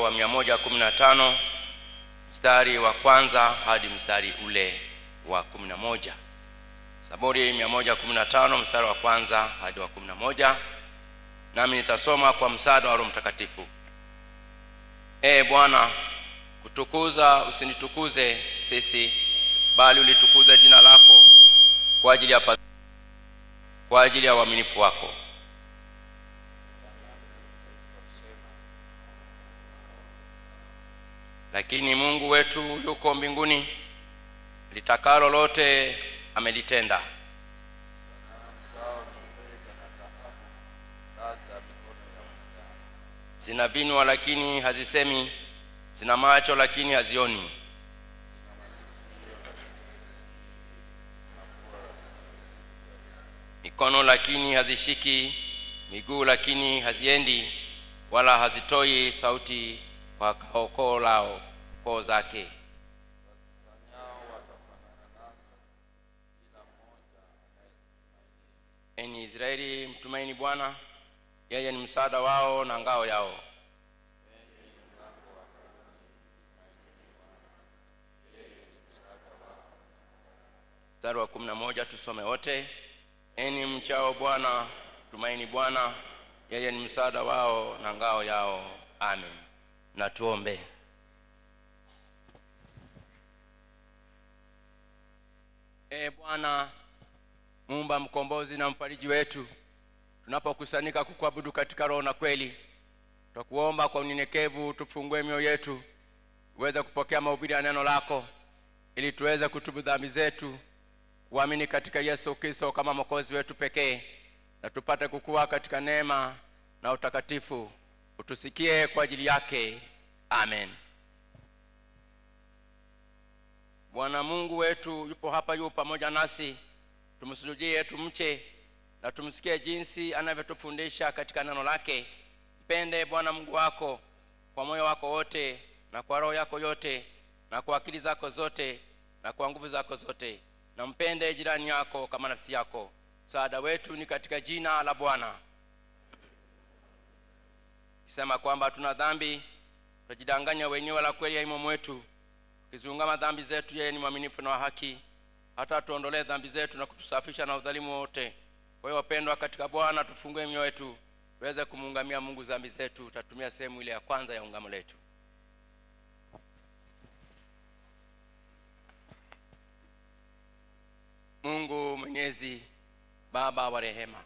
wa 115 mstari wa kwanza hadi mstari ule wa 11. Zaburi 115 mstari wa kwanza hadi wa 11, nami nitasoma kwa msaada wa Roho Mtakatifu. Bwana, kutukuza usinitukuze sisi, bali ulitukuze jina lako kwa ajili ya uaminifu wako. Lakini Mungu wetu yuko mbinguni, litakalo lote amelitenda. Zina vinywa lakini hazisemi, zina macho lakini hazioni, mikono lakini hazishiki, miguu lakini haziendi, wala hazitoi sauti kwa koo zake. Enyi Israeli, mtumaini Bwana, yeye ni msaada wao na ngao yao. Mstari wa 11 tusome wote. Enyi mchao Bwana, tumaini Bwana, yeye ni msaada wao na ngao yao. Amen. Na tuombe. Bwana, Muumba, mkombozi na mfariji wetu, tunapokusanyika kukuabudu katika roho na kweli, tutakuomba kwa unyenyekevu tufungue mioyo yetu uweze kupokea mahubiri ya neno lako, ili tuweze kutubu dhambi zetu, kuamini katika Yesu Kristo kama mwokozi wetu pekee, na tupate kukua katika neema na utakatifu. Utusikie kwa ajili yake. Amen. Bwana Mungu wetu yupo hapa, yupo pamoja nasi. Tumsujudie, tumche na tumsikie jinsi anavyotufundisha katika neno lake. Mpende Bwana Mungu wako kwa moyo wako wote, na kwa roho yako yote, na kwa akili zako zote, na kwa nguvu zako zote, na mpende jirani yako kama nafsi yako. Msaada wetu ni katika jina la Bwana. Kisema kwamba tuna dhambi, tujidanganya wenyewe, la kweli haimo mwetu. Kizungama dhambi zetu, yeye ni mwaminifu na wa haki, hata tuondolee dhambi zetu na kutusafisha na udhalimu wote. Kwa hiyo wapendwa katika Bwana, tufungue mioyo yetu tuweze kumuungamia Mungu dhambi zetu. Tutatumia sehemu ile ya kwanza ya ungamo letu. Mungu Mwenyezi, Baba wa rehema,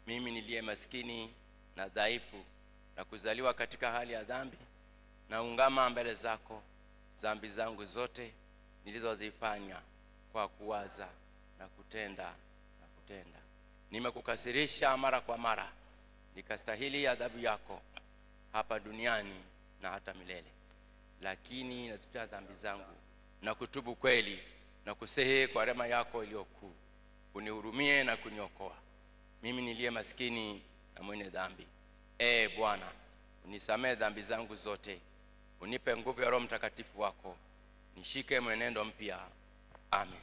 mimi niliye maskini na dhaifu na kuzaliwa katika hali ya dhambi, na ungama mbele zako dhambi zangu zote nilizozifanya kwa kuwaza na kutenda. Nimekukasirisha mara kwa mara, nikastahili adhabu yako hapa duniani na hata milele. Lakini natutia dhambi zangu na kutubu kweli na kusihi kwa rehema yako iliyokuu, unihurumie na kuniokoa mimi niliye maskini na mwenye dhambi. Bwana, unisamehe dhambi zangu zote, unipe nguvu ya Roho Mtakatifu wako, nishike mwenendo mpya. Amen.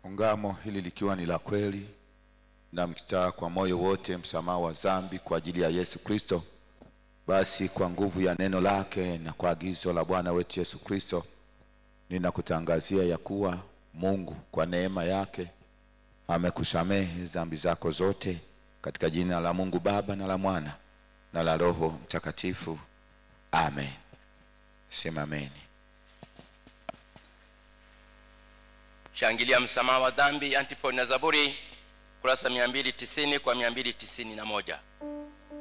Ungamo hili likiwa ni la kweli na mkitaa kwa moyo wote msamaha wa dhambi kwa ajili ya Yesu Kristo, basi kwa nguvu ya neno lake na kwa agizo la Bwana wetu Yesu Kristo, ninakutangazia ya kuwa Mungu kwa neema yake amekusamehe dhambi zako zote, katika jina la Mungu Baba na la Mwana na la Roho Mtakatifu. Amen. Sema amen. Shangilia msamaha wa dhambi, antifoni na Zaburi, kurasa 290 kwa 291.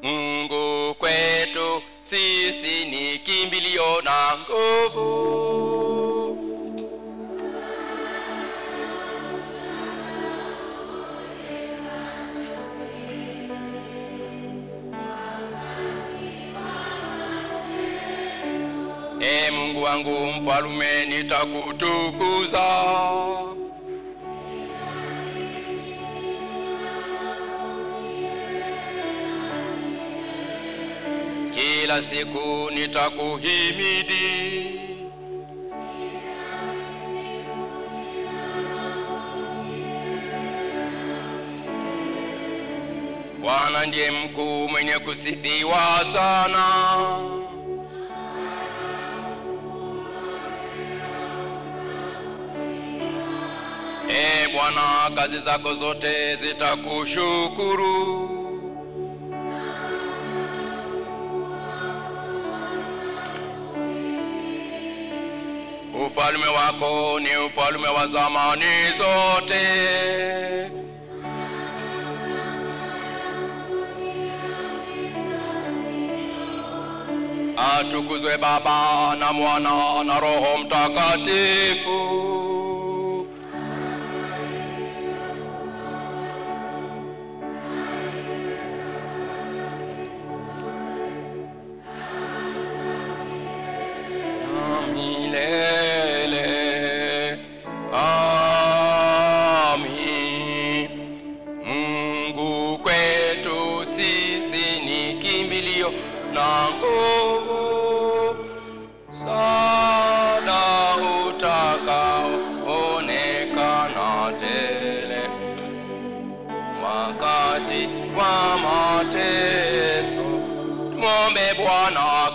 Mungu kwetu sisi ni kimbilio na nguvu, Mungu wangu mfalume, nitakutukuza. Kila siku nitakuhimidi. Bwana ndiye mkuu mwenye kusifiwa sana. Bwana, kazi zako zote zitakushukuru. Ufalme wako ni ufalme wa zamani zote. Atukuzwe Baba na Mwana na Roho Mtakatifu.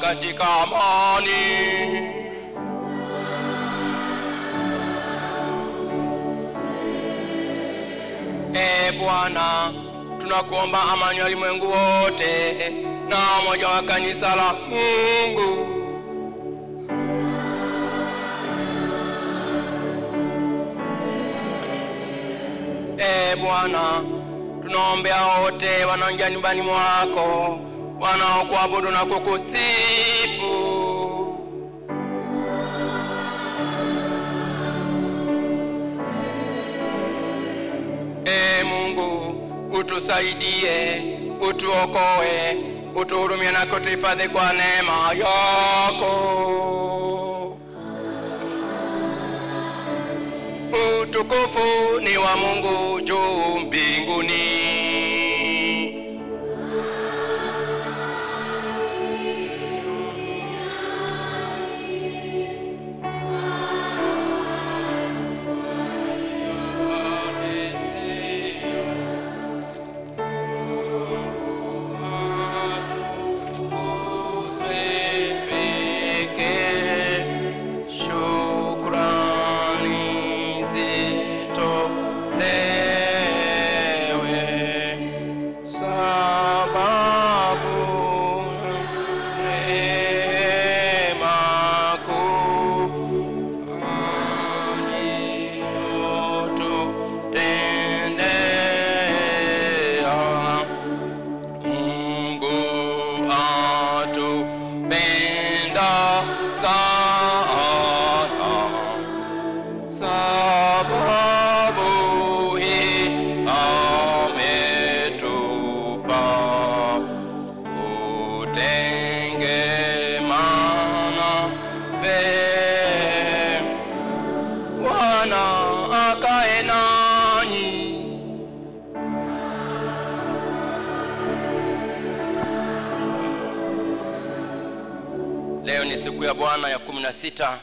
Katika amani. Bwana, tunakuomba amani ya ulimwengu wote na umoja wa kanisa la Mungu. Bwana, tunaombea wote wanaoingia nyumbani mwako wanaokuabudu na kukusifu. Mungu, utusaidie, utuokoe, utuhurumie na kutuhifadhi kwa neema yako. Utukufu ni wa Mungu juu mbinguni. Leo ni siku ya Bwana ya 16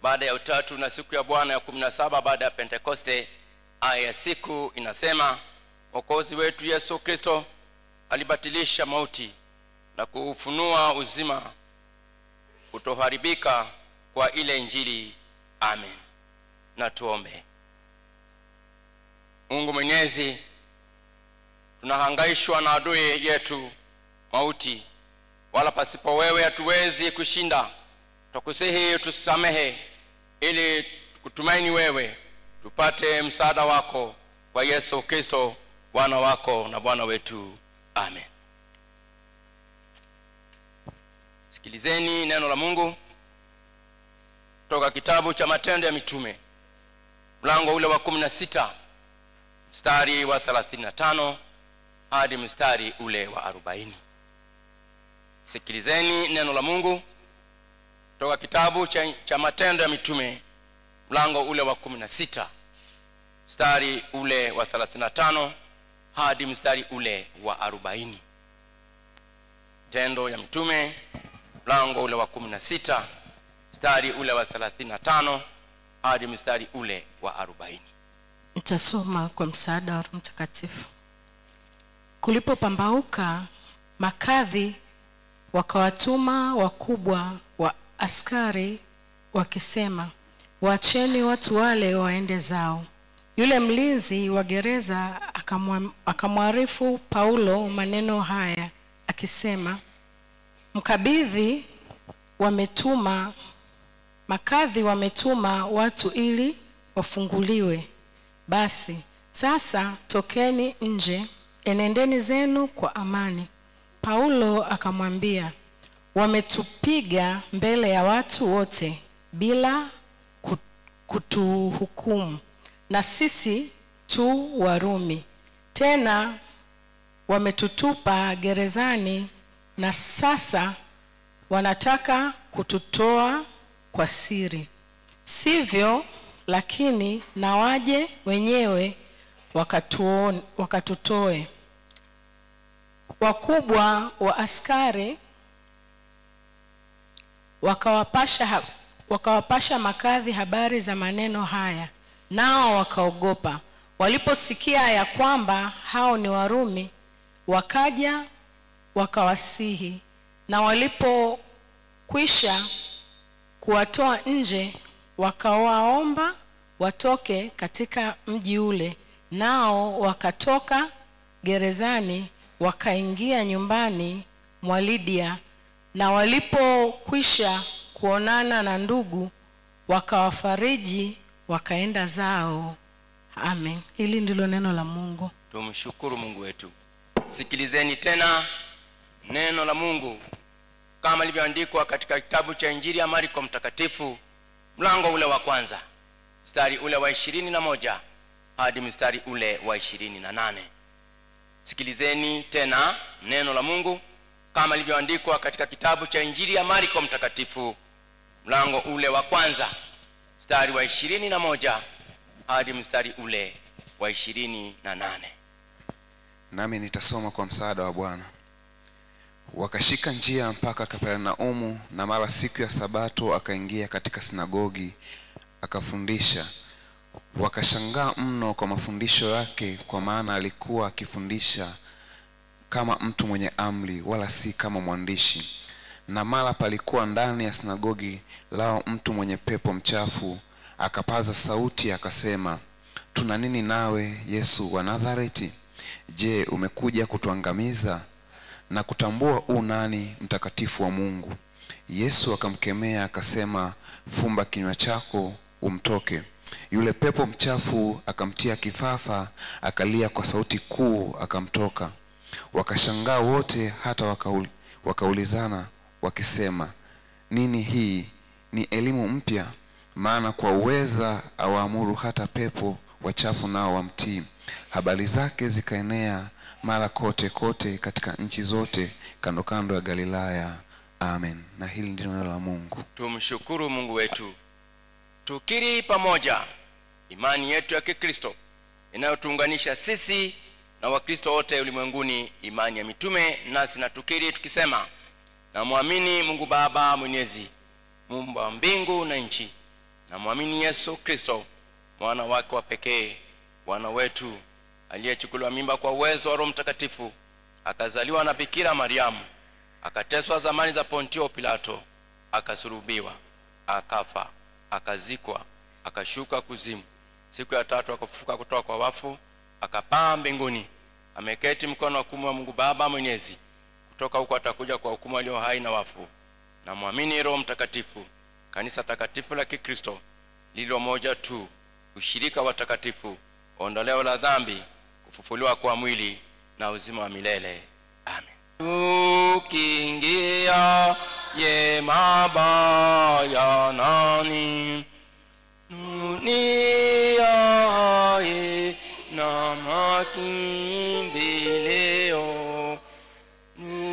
baada ya Utatu na siku ya Bwana ya 17 baada ya Pentekoste. Aya ya siku inasema, Mwokozi wetu Yesu Kristo alibatilisha mauti na kuufunua uzima kutoharibika kwa ile Injili. Amen. Na tuombe. Mungu Mwenyezi, tunahangaishwa na adui yetu mauti, wala pasipo wewe hatuwezi kushinda. Tukusihi tusamehe ili kutumaini wewe, tupate msaada wako kwa Yesu Kristo Bwana wako na Bwana wetu. Amen. Sikilizeni neno la Mungu kutoka kitabu cha Matendo ya Mitume mlango ule wa 16 mstari wa 35 hadi mstari ule wa 40. Sikilizeni neno la Mungu kutoka kitabu cha Matendo ya Mitume mlango ule wa 16 mstari ule wa 35 hadi mstari ule wa 40. Matendo ya Mitume mlango ule wa 16 mstari ule wa 35 hadi mstari ule wa 40. Nitasoma kwa msaada wa Roho Mtakatifu. kulipopambauka, makadhi wakawatuma wakubwa wa askari wakisema, waacheni watu wale waende zao. Yule mlinzi wa gereza akamwarifu Paulo maneno haya akisema, makadhi wametuma watu ili wafunguliwe. Basi sasa tokeni nje, enendeni zenu kwa amani. Paulo akamwambia, wametupiga mbele ya watu wote bila kutuhukumu, na sisi tu Warumi. Tena wametutupa gerezani, na sasa wanataka kututoa kwa siri. Sivyo, lakini na waje wenyewe wakatutoe. Wakubwa wa askari wakawapasha makadhi habari za maneno haya, nao wakaogopa. Waliposikia ya kwamba hao ni Warumi, wakaja wakawasihi, na walipokwisha kuwatoa nje, wakawaomba watoke katika mji ule. Nao wakatoka gerezani wakaingia nyumbani mwa Lidia, na walipokwisha kuonana na ndugu wakawafariji wakaenda zao. Amen. Hili ndilo neno la Mungu. Tumshukuru Mungu wetu. Sikilizeni tena neno la Mungu kama lilivyoandikwa katika kitabu cha Injili ya Marko mtakatifu, mlango ule wa kwanza, mstari ule wa 21 hadi mstari ule wa 28. Sikilizeni tena neno la Mungu kama lilivyoandikwa katika kitabu cha Injili ya Marko mtakatifu, mlango ule wa kwanza, mstari wa 21 hadi mstari ule wa 28. Nami nitasoma kwa msaada wa Bwana. Wakashika njia mpaka Kapernaumu, na mara siku ya Sabato akaingia katika sinagogi akafundisha. Wakashangaa mno kwa mafundisho yake, kwa maana alikuwa akifundisha kama mtu mwenye amri, wala si kama mwandishi. Na mara palikuwa ndani ya sinagogi lao mtu mwenye pepo mchafu, akapaza sauti akasema, tuna nini nawe, Yesu wa Nazareti? Je, umekuja kutuangamiza? Na kutambua nani mtakatifu wa Mungu? Yesu akamkemea akasema, fumba kinywa chako umtoke. Yule pepo mchafu akamtia kifafa, akalia kwa sauti kuu, akamtoka. Wakashangaa wote, hata wakaulizana wakisema, nini hii? Ni elimu mpya, maana kwa uweza awaamuru hata pepo wachafu nao wamtii. Habari zake zikaenea mara kote kote katika nchi zote kando kando ya Galilaya. Amen. Na hili ndilo neno la Mungu. Tumshukuru Mungu wetu. Tukiri pamoja imani yetu ya Kikristo inayotuunganisha sisi na Wakristo wote ulimwenguni, imani ya mitume. Nasi na tukiri tukisema, na muamini Mungu Baba Mwenyezi, Muumba wa mbingu na nchi, na muamini Yesu Kristo mwana wake wa pekee, Bwana wetu, aliyechukuliwa mimba kwa uwezo wa Roho Mtakatifu, akazaliwa na Bikira Mariamu, akateswa zamani za Pontio Pilato, akasulubiwa, akafa, akazikwa, akashuka kuzimu. Siku ya tatu akafufuka kutoka kwa wafu, akapaa mbinguni, ameketi mkono wa kuume wa Mungu Baba Mwenyezi. Kutoka huko atakuja kwa hukumu walio hai na wafu. Na muamini Roho Mtakatifu, kanisa takatifu la Kikristo lililo moja tu, ushirika wa takatifu, ondoleo la dhambi, kufufuliwa kwa mwili na uzima wa milele. Amen. Ukiingia ye mabaya nani, dunia na makimbilio,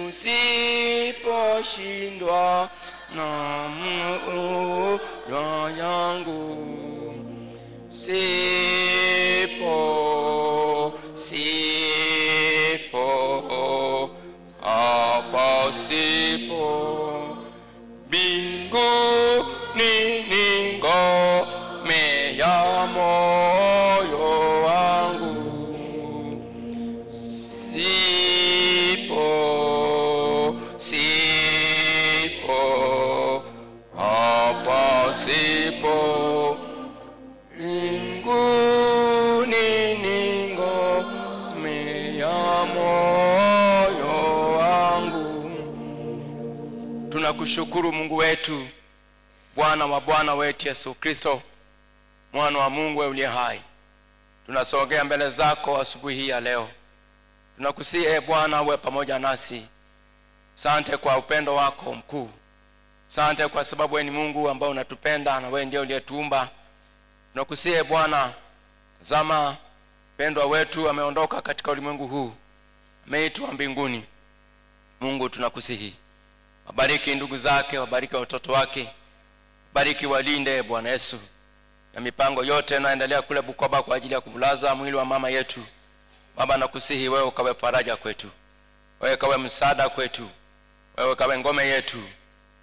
usiposhindwa na moyo yangu, sipo hapa, sipo mbinguni, ni ngome ya moyo wangu, sipo Tunakushukuru Mungu wetu, Bwana wa Bwana wetu Yesu Kristo, mwana wa Mungu uliye hai. Tunasogea mbele zako asubuhi hii ya leo. Tunakusihi Bwana uwe pamoja nasi. Asante kwa upendo wako mkuu. Asante kwa sababu wewe ni Mungu ambaye unatupenda na wewe ndiye uliyetuumba. Tunakusihi Bwana, tazama pendwa wetu ameondoka katika ulimwengu huu, ameitwa mbinguni. Mungu tunakusihi, wabariki ndugu zake, wabariki watoto wake, bariki walinde Bwana Yesu, na mipango yote inaendelea kule Bukoba kwa ajili ya kuvulaza mwili wa mama yetu. Baba nakusihi wewe ukawe faraja kwetu, wewe ukawe msaada kwetu, wewe ukawe ngome yetu,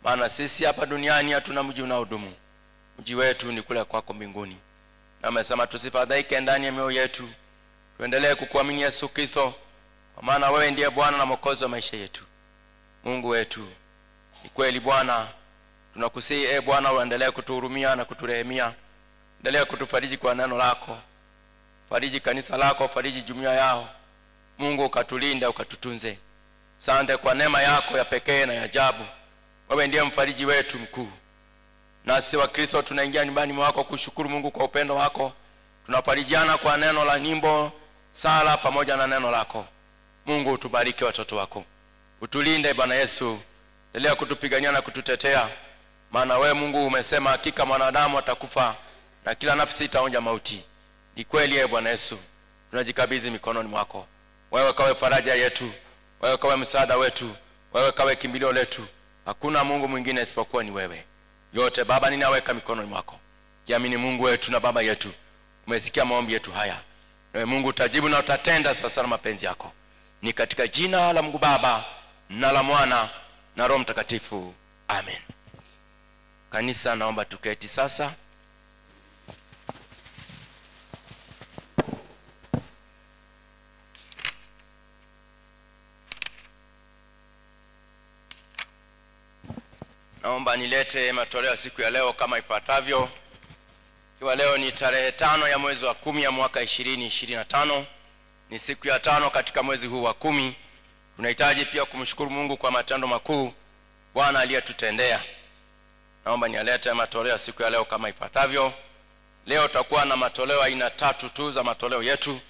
maana sisi hapa duniani hatuna mji unaodumu. Mji wetu ni kule kwako mbinguni. Na umesema tusifadhaike ndani ya mioyo yetu, tuendelee kukuamini Yesu Kristo, kwa maana wewe ndiye Bwana na Mwokozi wa maisha yetu. Mungu wetu ni kweli Bwana, tunakusihi Bwana uendelee kutuhurumia na kuturehemia. Endelea kutufariji kwa neno lako, fariji kanisa lako, fariji jumuiya yao. Mungu ukatulinde, ukatutunze. Asante kwa neema yako ya pekee na ya ajabu. Wewe ndiye mfariji wetu mkuu. Nasi wa Kristo tunaingia nyumbani mwako kushukuru Mungu kwa upendo wako. Tunafarijiana kwa neno la nyimbo, sala pamoja na neno lako. Mungu utubariki watoto wako. Utulinde Bwana Yesu. Endelea kutupigania na kututetea. Maana wewe Mungu umesema hakika mwanadamu atakufa na kila nafsi itaonja mauti. Ni kweli Bwana Yesu. Tunajikabidhi mikononi mwako. Wewe kawe faraja yetu, wewe kawe msaada wetu, wewe kawe kimbilio letu. Hakuna Mungu mwingine isipokuwa ni wewe. Yote Baba ninaweka mikononi mwako. Kiamini Mungu wetu na Baba yetu, umesikia maombi yetu haya. Wewe Mungu utajibu na utatenda sasa na mapenzi yako. Ni katika jina la Mungu Baba na la Mwana na Roho Mtakatifu. Amen. Kanisa naomba tuketi sasa. Naomba nilete matoleo siku ya leo kama ifuatavyo. Ikiwa leo ni tarehe 5 ya mwezi wa 10 ya mwaka 2025, ni siku ya 5 katika mwezi huu wa 10. Tunahitaji pia kumshukuru Mungu kwa matendo makuu Bwana aliyotutendea. Naomba nialete matoleo siku ya leo kama ifuatavyo. Leo tutakuwa na matoleo aina 3 tu za matoleo yetu.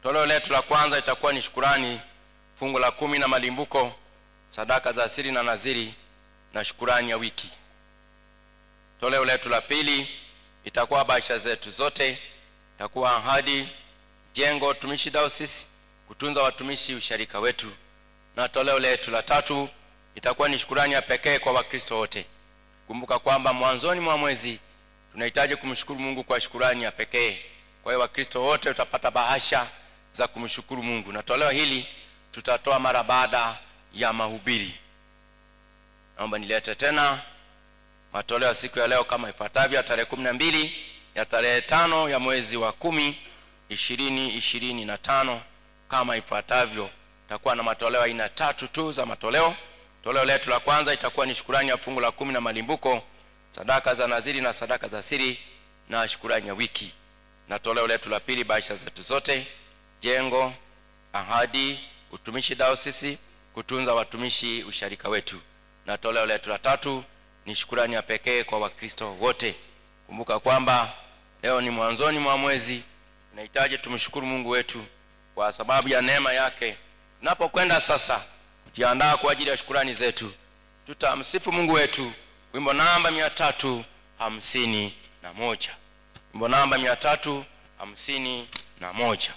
Toleo letu la kwanza itakuwa ni shukrani, fungu la 10 na malimbuko, sadaka za siri na naziri na shukrani ya wiki. Toleo letu la pili itakuwa bahasha zetu zote, itakuwa ahadi, jengo, tumishi diocese, kutunza watumishi usharika wetu. Na toleo letu la tatu itakuwa ni shukrani ya pekee kwa Wakristo wote. Kumbuka kwamba mwanzoni mwa mwezi tunahitaji kumshukuru Mungu kwa shukrani ya pekee. Kwa hiyo Wakristo wote utapata bahasha za kumshukuru Mungu. Na toleo hili tutatoa mara baada ya mahubiri. Naomba nilete tena matoleo siku ya leo kama ifuatavyo. Tarehe 12 ya tarehe 5 ya mwezi wa 10 2025 kama ifuatavyo. Tutakuwa na matoleo aina 3 tu za matoleo. Toleo letu la kwanza itakuwa ni shukrani ya fungu la 10 na malimbuko, sadaka za naziri na sadaka za siri na shukrani ya wiki. Na toleo letu la pili bahasha zetu zote, jengo, ahadi, utumishi diocese, kutunza watumishi usharika wetu. Na toleo letu la tatu ni shukrani ya pekee kwa Wakristo wote. Kumbuka kwamba leo ni mwanzoni mwa mwezi, tunahitaji tumshukuru Mungu wetu kwa sababu ya neema yake. Tunapokwenda sasa kujiandaa kwa ajili ya shukrani zetu, tutamsifu Mungu wetu wimbo namba 351. Wimbo namba 351.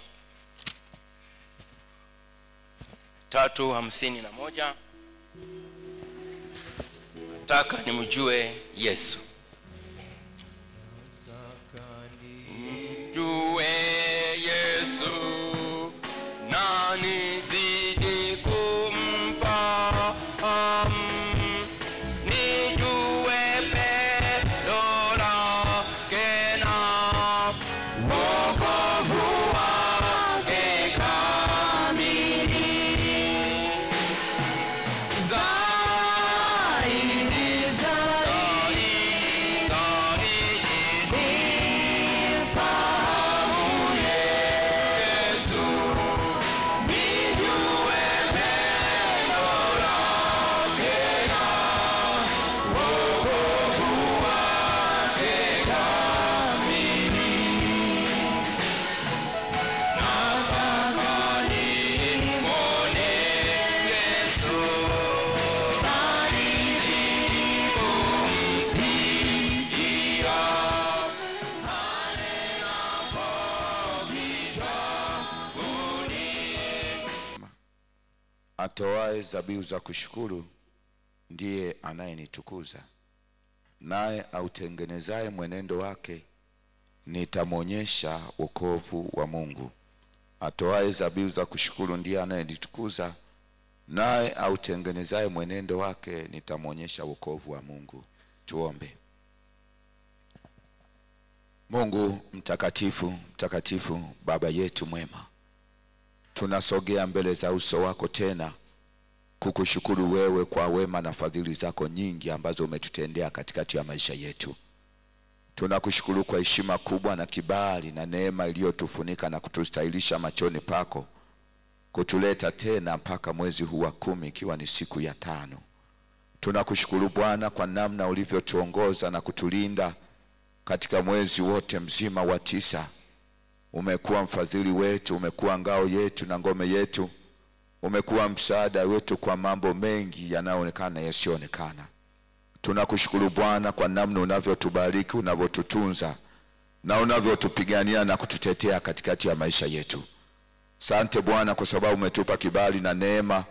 351. Nataka nimjue Yesu. Nataka nimjue Yesu na nizidi kumfahamu, nijue pendo lake na wokovu wake kamili. Zaidi atoaye dhabihu za kushukuru ndiye anayenitukuza, naye autengenezaye mwenendo wake nitamwonyesha wokovu wa Mungu. Atoaye dhabihu za kushukuru ndiye anayenitukuza, naye autengenezaye mwenendo wake nitamwonyesha wokovu wa Mungu. Tuombe. Mungu mtakatifu, mtakatifu, Baba yetu mwema, tunasogea mbele za uso wako tena kukushukuru wewe kwa wema na fadhili zako nyingi ambazo umetutendea katikati ya maisha yetu. Tunakushukuru kwa heshima kubwa na kibali na neema iliyotufunika na kutustahilisha machoni pako, kutuleta tena mpaka mwezi huu wa 10 ikiwa ni siku ya 5. Tunakushukuru Bwana kwa namna ulivyotuongoza na kutulinda katika mwezi wote mzima wa 9. Umekuwa mfadhili wetu, umekuwa ngao yetu na ngome yetu, umekuwa msaada wetu kwa mambo mengi yanayoonekana na yasiyoonekana. Tunakushukuru Bwana kwa namna unavyotubariki, unavyotutunza na unavyotupigania na kututetea katikati ya maisha yetu. Asante Bwana kwa sababu umetupa kibali na neema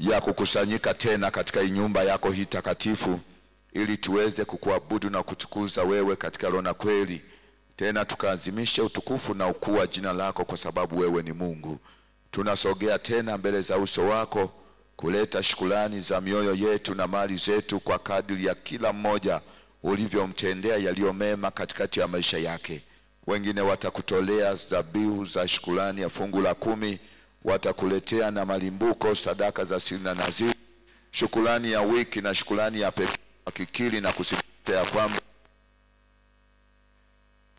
ya kukusanyika tena katika nyumba yako hii takatifu, ili tuweze kukuabudu na kutukuza wewe katika roho na kweli, tena tukaazimishe utukufu na ukuu wa jina lako kwa sababu wewe ni Mungu. Tunasogea tena mbele za uso wako kuleta shukrani za mioyo yetu na mali zetu kwa kadiri ya kila mmoja ulivyomtendea yaliyo mema katikati ya maisha yake. Wengine watakutolea dhabihu za shukrani ya fungu la 10, watakuletea na malimbuko, sadaka za siri na naziri, shukrani ya wiki na shukrani ya pekee, wakikiri na kusikia kwamba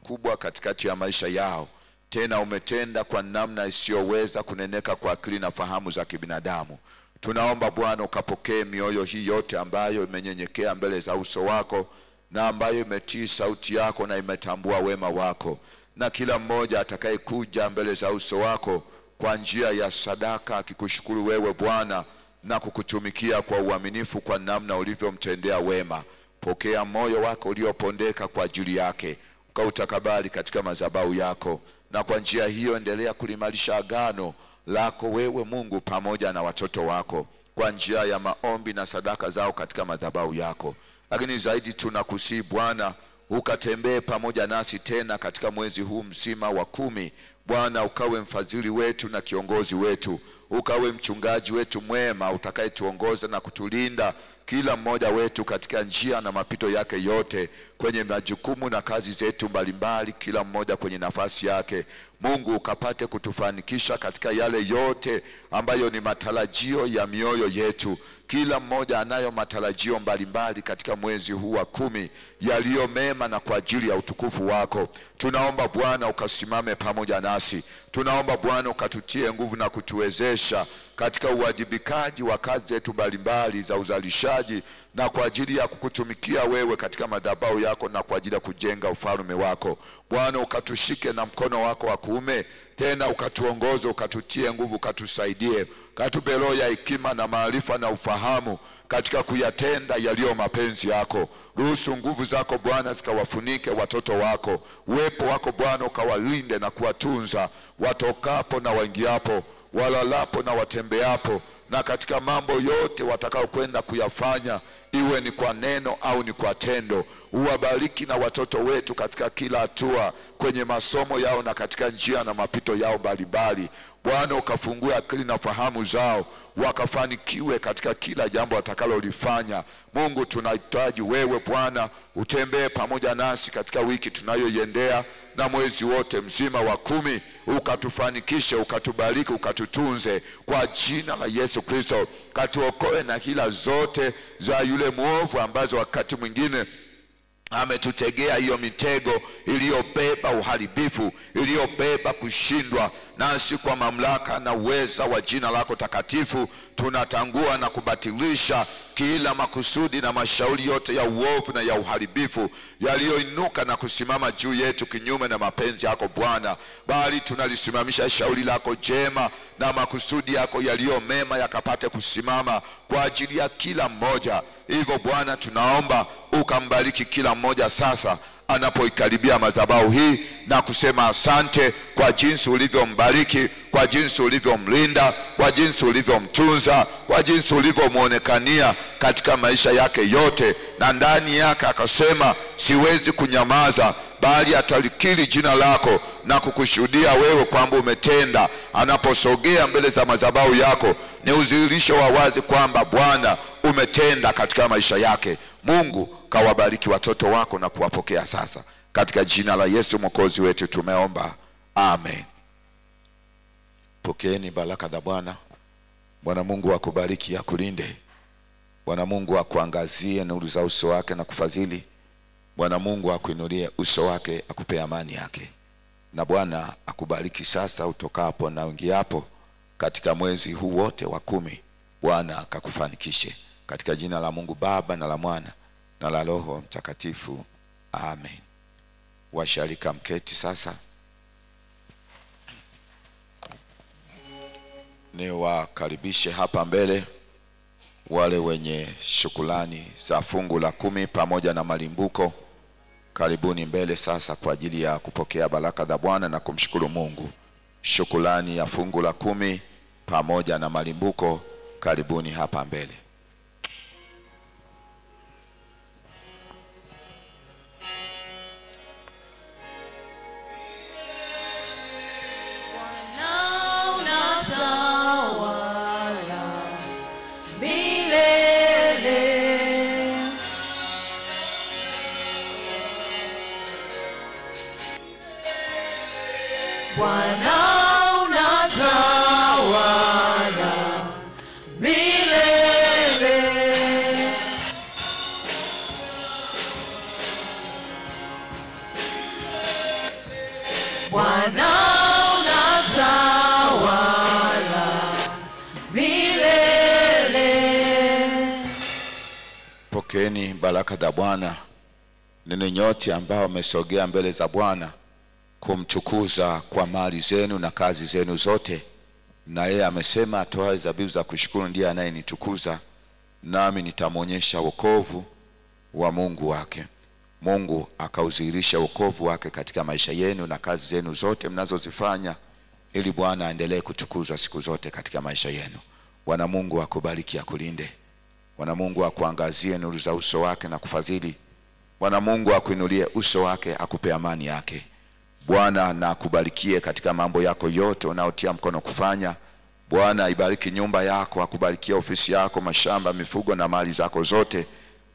kubwa katikati ya maisha yao. Tena umetenda kwa namna isiyoweza kuneneka kwa akili na fahamu za kibinadamu. Tunaomba Bwana ukapokee mioyo hii yote ambayo imenyenyekea mbele za uso wako na ambayo imetii sauti yako na imetambua wema wako. Na kila mmoja atakayekuja mbele za uso wako kwa njia ya sadaka akikushukuru wewe Bwana na kukutumikia kwa uaminifu kwa namna ulivyomtendea wema, pokea moyo wako uliopondeka kwa ajili yake, ukautakabali katika madhabahu yako, na kwa njia hiyo endelea kulimarisha agano lako wewe Mungu pamoja na watoto wako kwa njia ya maombi na sadaka zao katika madhabahu yako. Lakini zaidi tunakusihi Bwana ukatembee pamoja nasi tena katika mwezi huu mzima wa 10. Bwana ukawe mfadhili wetu na kiongozi wetu, ukawe mchungaji wetu mwema utakayetuongoza na kutulinda kila mmoja wetu katika njia na mapito yake yote, kwenye majukumu na kazi zetu mbalimbali, kila mmoja kwenye nafasi yake. Mungu ukapate kutufanikisha katika yale yote ambayo ni matarajio ya mioyo yetu. Kila mmoja anayo matarajio mbalimbali katika mwezi huu wa 10 yaliyo mema na kwa ajili ya utukufu wako. Tunaomba Bwana ukasimame pamoja nasi. Tunaomba Bwana ukatutie nguvu na kutuwezesha katika uwajibikaji wa kazi zetu mbalimbali za uzalishaji na kwa ajili ya kukutumikia wewe katika madhabahu yako na kwa ajili ya kujenga ufalme wako. Bwana ukatushike na mkono wako wa kuume, tena ukatuongoze, ukatutie nguvu, ukatusaidie, katupe roho ya hekima na maarifa na ufahamu katika kuyatenda yaliyo mapenzi yako. Ruhusu nguvu zako Bwana zikawafunike watoto wako. Uwepo wako Bwana ukawalinde na kuwatunza watokapo na waingiapo, walalapo na watembeapo, na katika mambo yote watakao kwenda kuyafanya, iwe ni kwa neno au ni kwa tendo. Uwabariki na watoto wetu katika kila hatua, kwenye masomo yao na katika njia na mapito yao mbalimbali. Bwana ukafungue akili na fahamu zao, wakafanikiwe katika kila jambo watakalolifanya. Mungu tunahitaji wewe Bwana utembee pamoja nasi katika wiki tunayoiendea na mwezi wote mzima wa 10. Ukatufanikishe, ukatubariki, ukatutunze kwa jina la Yesu Kristo. Katuokoe na hila zote za yule mwovu ambazo wakati mwingine ametutegea hiyo mitego iliyobeba uharibifu, iliyobeba kushindwa. Nasi kwa mamlaka na uweza wa jina lako takatifu tunatangua na kubatilisha kila makusudi na mashauri yote ya uovu na ya uharibifu yaliyoinuka na kusimama juu yetu kinyume na mapenzi yako Bwana, bali tunalisimamisha shauri lako jema na makusudi yako yaliyo mema yakapate kusimama kwa ajili ya kila mmoja. Hivyo Bwana tunaomba ukambariki kila mmoja sasa anapoikaribia madhabahu hii na kusema asante kwa jinsi ulivyombariki, kwa jinsi ulivyomlinda, kwa jinsi ulivyomtunza, kwa jinsi ulivyomuonekania katika maisha yake yote. Na ndani yake akasema siwezi kunyamaza, bali atalikiri jina lako na kukushuhudia wewe kwamba umetenda. Anaposogea mbele za madhabahu yako ni udhihirisho wa wazi kwamba Bwana umetenda katika maisha yake. Mungu kawabariki watoto wako na kuwapokea sasa katika jina la Yesu Mwokozi wetu tumeomba, amen. Pokeeni baraka za Bwana. Bwana Mungu akubariki, akulinde. Bwana Mungu akuangazie nuru za uso wake na kufadhili. Bwana Mungu akuinulie uso wake, akupe amani yake. Na Bwana akubariki sasa utokapo na uingiapo katika mwezi huu wote wa 10. Bwana akakufanikishe katika jina la Mungu Baba na la Mwana na la Roho Mtakatifu, amen. Washarika mketi sasa. Ni wakaribishe hapa mbele wale wenye shukrani za fungu la 10 pamoja na malimbuko. Karibuni mbele sasa kwa ajili ya kupokea baraka za Bwana na kumshukuru Mungu. Shukrani ya fungu la 10 pamoja na malimbuko, karibuni hapa mbele. Pokeeni baraka za Bwana. Ninyi nyote ambao wamesogea mbele za Bwana kumtukuza kwa mali zenu na kazi zenu zote, na yeye amesema atoaye dhabihu za kushukuru ndiye anayenitukuza, nami nitamwonyesha wokovu wa Mungu wake. Mungu akaudhihirisha wokovu wake katika maisha yenu na kazi zenu zote mnazozifanya, ili Bwana aendelee kutukuzwa siku zote katika maisha yenu. Bwana Mungu akubariki, akulinde. Bwana Mungu akuangazie nuru za uso wake na kufadhili. Bwana Mungu akuinulie uso wake, akupe amani yake. Bwana na akubarikie katika mambo yako yote unaotia mkono kufanya. Bwana ibariki nyumba yako, akubarikia ofisi yako, mashamba, mifugo na mali zako zote.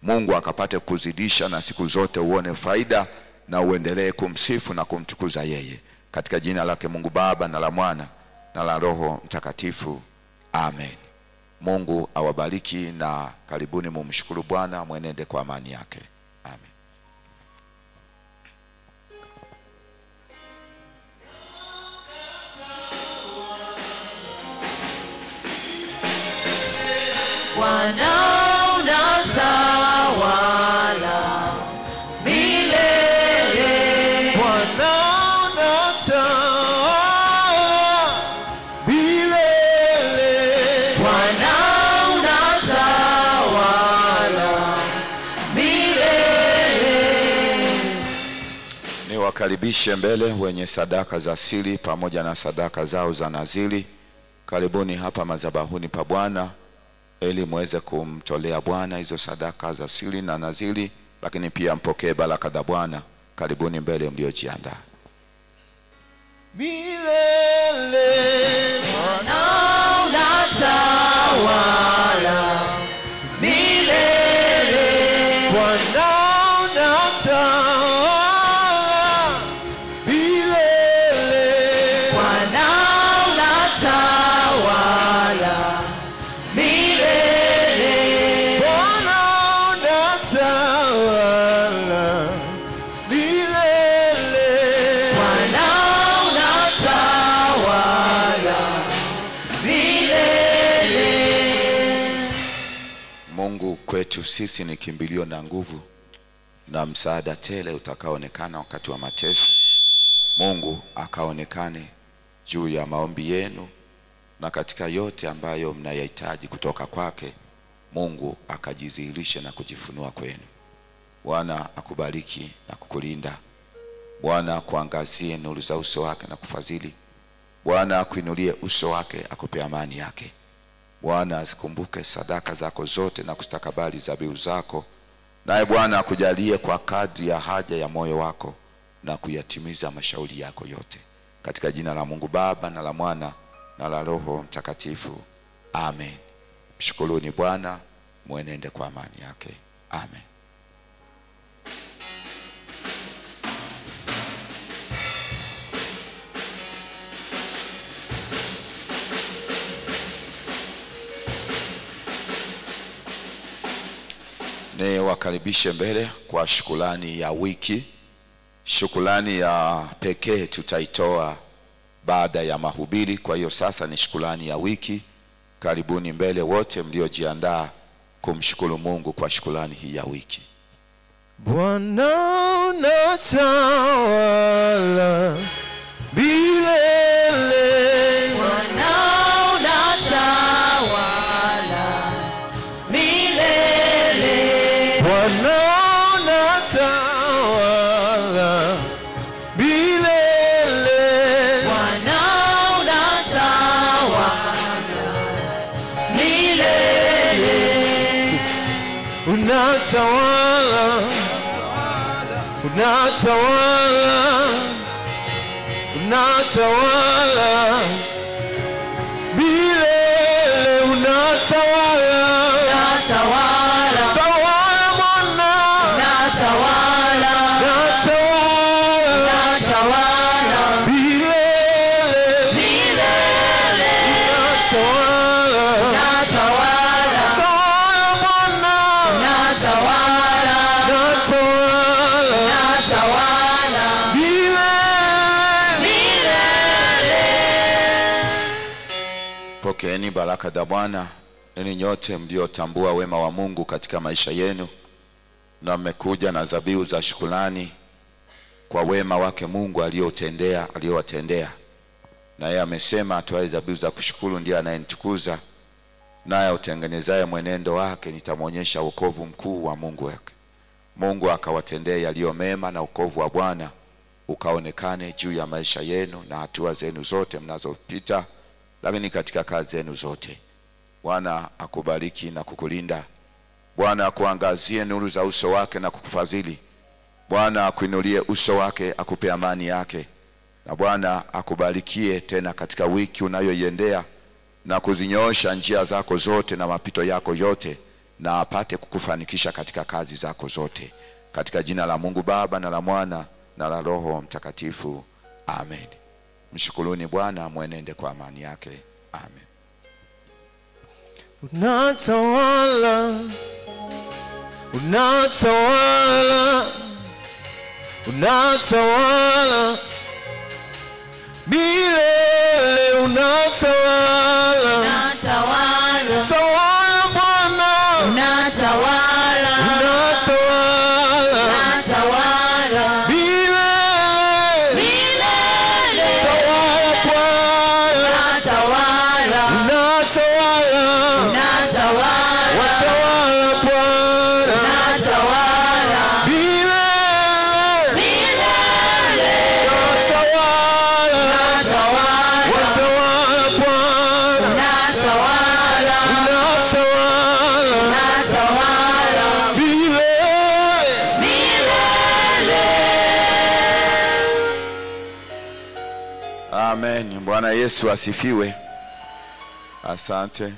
Mungu akapate kuzidisha na siku zote uone faida na uendelee kumsifu na kumtukuza yeye. Katika jina lake Mungu Baba na la Mwana na la Roho Mtakatifu, amen. Mungu awabariki na karibuni mumshukuru Bwana, mwenende kwa amani yake. Amen. Bwana unatawala milele. Bwana unatawala milele. Bwana unatawala milele. Niwakaribishe mbele wenye sadaka za siri pamoja na sadaka zao za naziri. Karibuni hapa madhabahuni pa Bwana ili muweze kumtolea Bwana hizo sadaka za siri na naziri, lakini pia mpokee baraka za Bwana. Karibuni mbele mliojiandaa. Milele Bwana unatawala milele. Bwana unatawala milele. Bwana unatawala milele. Bwana unatawala milele. Bwana unatawala milele. Mungu kwetu sisi ni kimbilio na nguvu na msaada tele utakaoonekana wakati wa mateso. Mungu akaonekane juu ya maombi yenu na katika yote ambayo mnayahitaji kutoka kwake. Mungu akajidhihirishe na kujifunua kwenu. Bwana akubariki na kukulinda. Bwana akuangazie nuru za uso wake na kufadhili. Bwana akuinulie uso wake akupe amani yake. Bwana azikumbuke sadaka zako zote na kustakabali dhabihu zako. Naye Bwana akujalie kwa kadri ya haja ya moyo wako na kuyatimiza mashauri yako yote. Katika jina la Mungu Baba na la Mwana na la Roho Mtakatifu. Amen. Mshukuruni Bwana, mwenende kwa amani yake. Amen. Ni wakaribishe mbele kwa shukrani ya wiki. Shukrani ya pekee tutaitoa baada ya mahubiri. Kwa hiyo sasa ni shukrani ya wiki. Karibuni mbele wote mliojiandaa kumshukuru Mungu kwa shukrani hii ya wiki. Bwana unatawala milele. Bwana unatawala milele. Bwana unatawala milele. Bwana unatawala milele. Unatawala, unatawala, unatawala milele. Unatawala, Unatawala, tawala Bwana, unatawala, unatawala unatawala milele. milele. Unatawala, Unatawala, tawala Bwana, unatawala, unatawala unatawala milele. milele. Pokeeni baraka za Bwana ninyi nyote mliotambua wema wa Mungu katika maisha yenu na mmekuja na dhabihu za shukrani kwa wema wake Mungu aliyowatendea. Na yeye amesema atoaye dhabihu za kushukuru ndiye anayenitukuza, naye utengenezaye mwenendo wake nitamwonyesha wokovu mkuu wa Mungu wake. Mungu akawatendea yaliyo mema na wokovu wa Bwana ukaonekane juu ya maisha yenu na hatua zenu zote mnazopita, lakini katika kazi zenu zote. Bwana akubariki na kukulinda. Bwana akuangazie nuru za uso wake na kukufadhili. Bwana akuinulie uso wake akupe amani yake. Na Bwana akubarikie tena katika wiki unayoiendea na kuzinyoosha njia zako zote na mapito yako yote, na apate kukufanikisha katika kazi zako zote. Katika jina la Mungu Baba na la Mwana na la Roho Mtakatifu. Amen. Mshukuruni Bwana, mwenende kwa amani yake. Amen. Unatawala, unatawala, unatawala milele. Unatawala, Unatawala, tawala Bwana, unatawala, unatawala unatawala milele. milele. Tawala Bwana, Unatawala, unatawala, unatawala, watawala Bwana unatawala milele. milele. Unatawala, Unatawala, watawala Bwana, unatawala, unatawala unatawala milele. milele. Amen. Bwana Yesu asifiwe. Asante.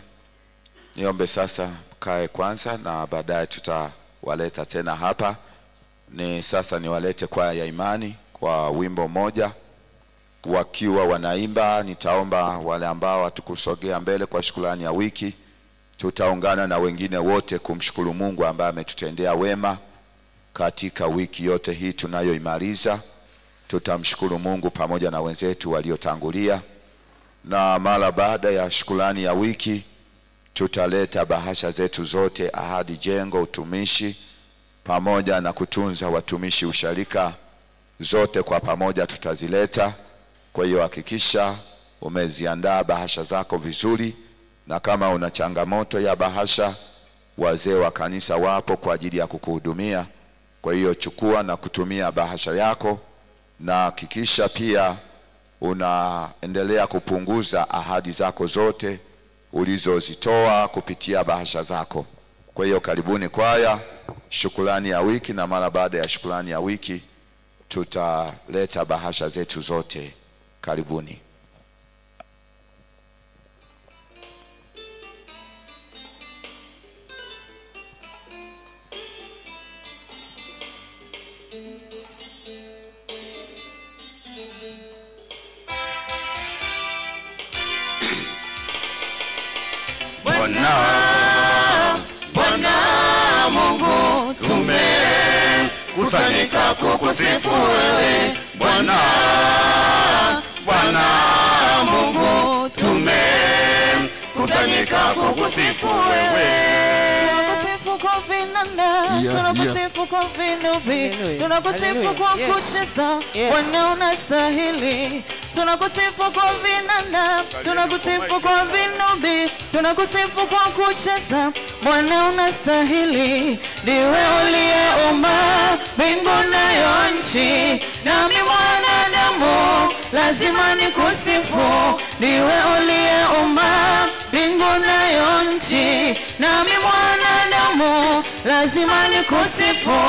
Niombe sasa kae kwanza na baadaye tutawaleta tena hapa. Sasa niwalete kwaya ya imani kwa wimbo moja. Wakiwa wanaimba, nitaomba wale ambao hatukusogea mbele kwa shukrani ya wiki, tutaungana na wengine wote kumshukuru Mungu ambaye ametutendea wema katika wiki yote hii tunayoimaliza. Tutamshukuru Mungu pamoja na wenzetu waliotangulia, na mara baada ya shukrani ya wiki tutaleta bahasha zetu zote, ahadi, jengo, utumishi pamoja na kutunza watumishi usharika, zote kwa pamoja tutazileta. Kwa hiyo hakikisha umeziandaa bahasha zako vizuri, na kama una changamoto ya bahasha, wazee wa kanisa wapo kwa ajili ya kukuhudumia. Kwa hiyo chukua na kutumia bahasha yako, na hakikisha pia unaendelea kupunguza ahadi zako zote ulizozitoa kupitia bahasha zako. Kwa hiyo karibuni kwaya, shukrani ya wiki, na mara baada ya shukrani ya wiki tutaleta bahasha zetu zote. Karibuni. Bwana Mungu, tumekusanyika kukusifu wewe. Bwana Mungu, tumekusanyika kukusifu wewe. Tunakusifu kwa vinanda, tunakusifu kwa vinubi, tunakusifu kwa kucheza, Bwana unastahili. Tunakusifu kwa vinanda, tunakusifu kwa vinubi, tunakusifu kwa kucheza, Bwana unastahili. Ndiwe uliyeumba mbingu nayo nchi, nami mwanadamu lazima nikusifu. Ndiwe uliyeumba mbingu nayo nchi, nami mwanadamu lazima nikusifu.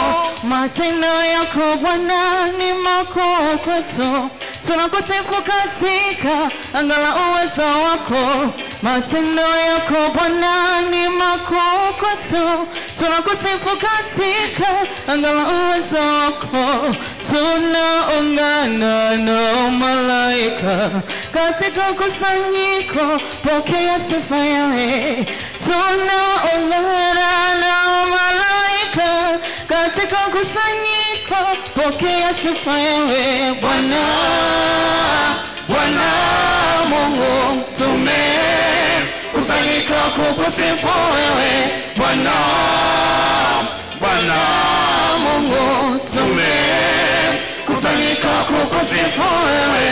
Matendo yako Bwana ni makuu kwetu, tunakusifu katika anga la uwezo wako. Matendo yako Bwana ni makuu kwetu, tunakusifu katika anga la uwezo wako. Tunaungana na malaika katika kusanyiko, pokea sifa yawe. Tunaungana na malaika katika kusanyiko, pokea sifa yawe. Bwana Mungu, tumekusanyika kukusifu wewe. Bwana Mungu, tumekusanyika kukusifu wewe.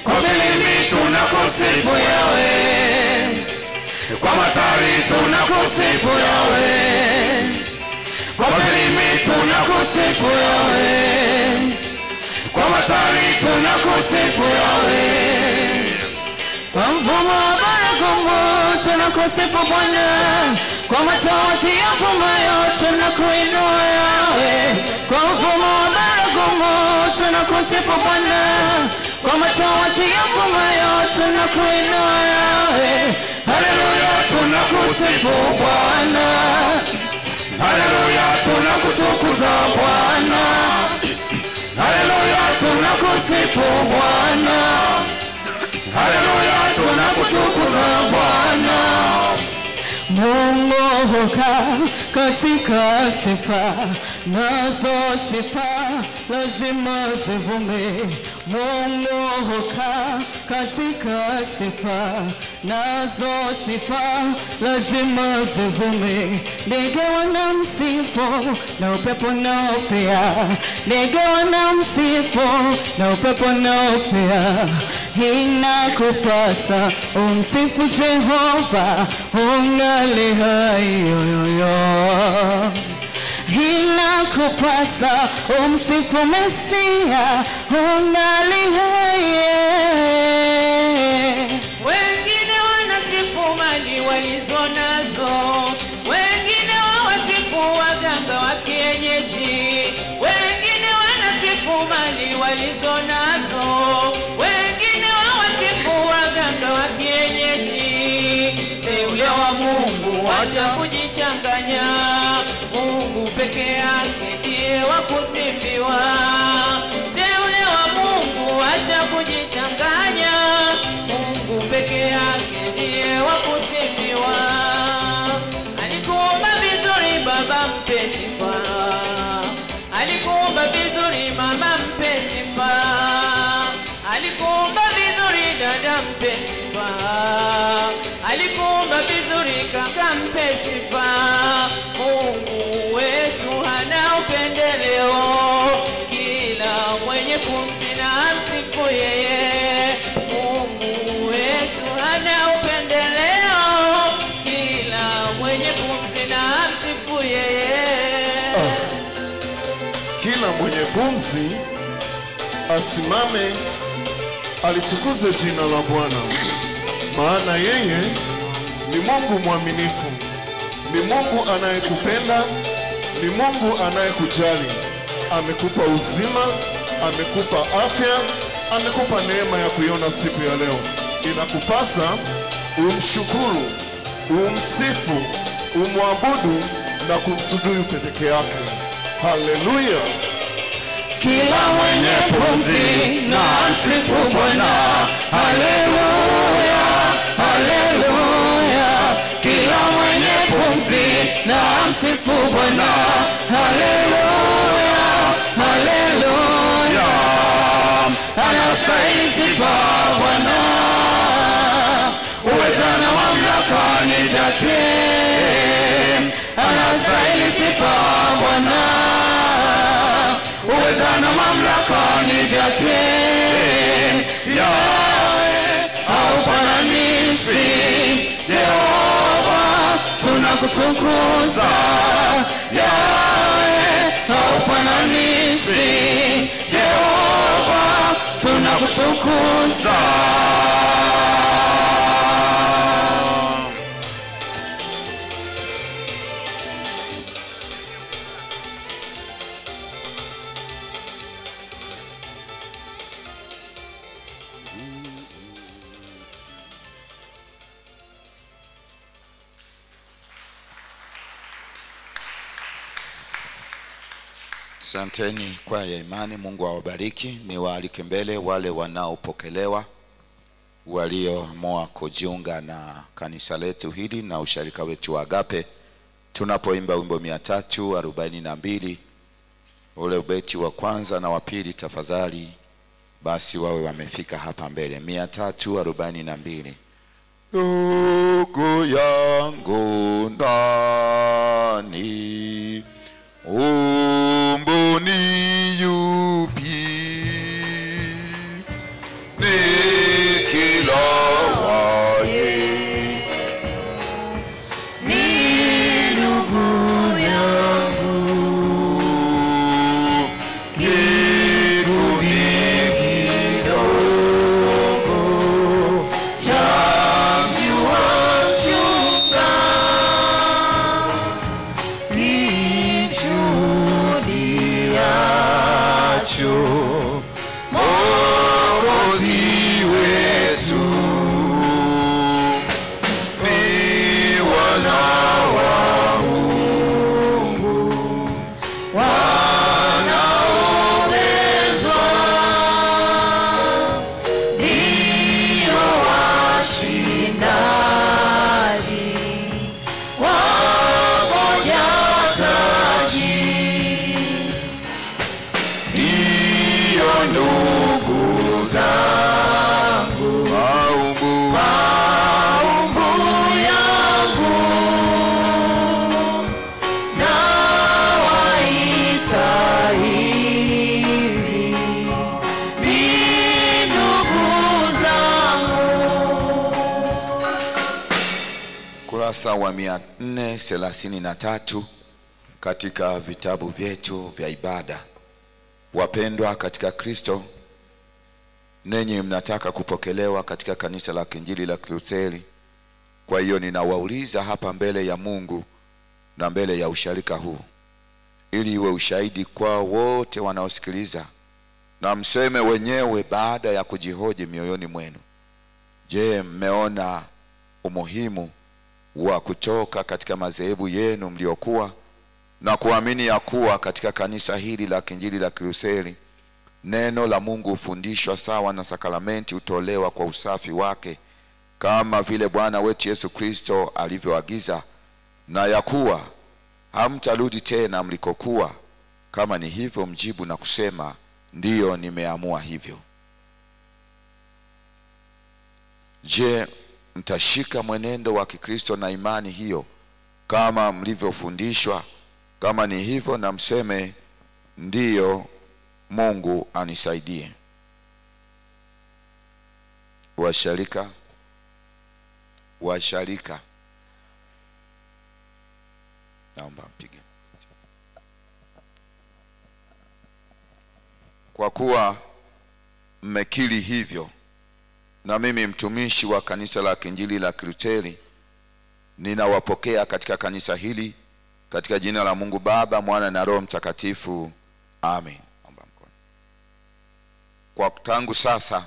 Kwa filimbi tunakusifu yawe, kwa matari tunakusifu yawe, kwa filimbi tunakusifu yawe, kwa matari tunakusifu yawe, kwa mvumo wa baragumu tunakusifu Bwana, kwa matawati ya fumayo tunakuinua yawe. Kwa mvumo wa baragumu tunakusifu Bwana, kwa matawati ya fumayo tunakuinua yawe. haleluya tunakusifu Bwana, haleluya tunakutukuza Bwana, haleluya tunakusifu Bwana, haleluya tunakutukuza Bwana. Mungu hukaa katika sifa, nazo sifa lazima zivume. Mungu hukaa katika sifa, nazo sifa lazima zivume. Ndege wanamsifu na upepo unaopea, ndege wanamsifu na upepo unaopea. Inakupasa umsifu Jehova ungali hai. Inakupasa umsifu Mesia ungali hai. Wengine wanasifu mali walizonazo, wengine wawasifu waganga wa kienyeji, wengine wanasifu mali walizonazo, wengine wawasifu waganga wa kienyeji. Teule wa Mungu wacha kujichanganya, Mungu peke yake ndiye wa kusifiwa. Teule wa Mungu wacha kujichanganya, Mungu peke yake ndiye wa kusifiwa. Alikuumba vizuri Baba, mpe sifa. Alikuumba vizuri Mama, mpe sifa. Alikuumba vizuri dada, mpe sifa. Alikuumba vizuri kaka, mpe sifa. Mungu wetu hana upendeleo, kila mwenye pumzi na msifu yeye. Mungu wetu hana upendeleo, kila mwenye basi asimame alitukuze jina la Bwana, maana yeye ni Mungu mwaminifu, ni Mungu anayekupenda, ni Mungu anayekujali. Amekupa uzima, amekupa afya, amekupa neema ya kuiona siku ya leo. Inakupasa umshukuru, umsifu, umwabudu na kumsujudu peke yake. Haleluya! Kila mwenye pumzi na msifu Bwana. Haleluya, haleluya. Kila mwenye pumzi na msifu Bwana. Haleluya, haleluya. Anastahili sifa Bwana, uweza na mamlaka ni vyake. Anastahili sifa Bwana, uweza na mamlaka ni vyake. Yahweh haufananishi, Jehova tunakutukuza. Yahweh haufananishi, Jehova tunakutukuza. Asanteni kwa ya imani. Mungu awabariki. Niwaalike mbele wale wanaopokelewa, walioamua kujiunga na kanisa letu hili na usharika wetu wa Agape. Tunapoimba wimbo 342 ule ubeti wa kwanza na wa pili, tafadhali basi wawe wamefika hapa mbele. 342. Ndugu yangu ndani umboni yupi, nikilawa Yesu ni ndugu yangu, kikundi kidogo cha mjua mchunga, nishuhudiacho Mwokozi wetu ni wana wa Mungu wanaombezwa, ndio washindaji wangoja taji. ndiyo ndugu Zangu maumbu maumbu yangu, nawaita hivi ni ndugu zangu. kurasa wa 433 katika vitabu vyetu vya ibada. Wapendwa katika Kristo, nenyi mnataka kupokelewa katika kanisa la Kiinjili la Kilutheri. Kwa hiyo ninawauliza hapa mbele ya Mungu na mbele ya usharika huu, ili iwe ushahidi kwa wote wanaosikiliza, na mseme wenyewe baada ya kujihoji mioyoni mwenu. Je, mmeona umuhimu wa kutoka katika madhehebu yenu mliokuwa na kuamini ya kuwa katika kanisa hili la Kiinjili la Kilutheri neno la Mungu hufundishwa sawa na sakramenti hutolewa kwa usafi wake kama vile Bwana wetu Yesu Kristo alivyoagiza, na ya kuwa hamtarudi tena mlikokuwa? Kama ni hivyo, mjibu na kusema ndiyo, nimeamua hivyo. Je, mtashika mwenendo wa Kikristo na imani hiyo kama mlivyofundishwa? Kama ni hivyo, na mseme ndiyo, Mungu anisaidie. Washarika, naomba mpige. Kwa kuwa mmekiri hivyo, na mimi mtumishi wa kanisa la Kiinjili la Kilutheri ninawapokea katika kanisa hili katika jina la Mungu Baba, Mwana na Roho Mtakatifu. Amen. Kwa tangu sasa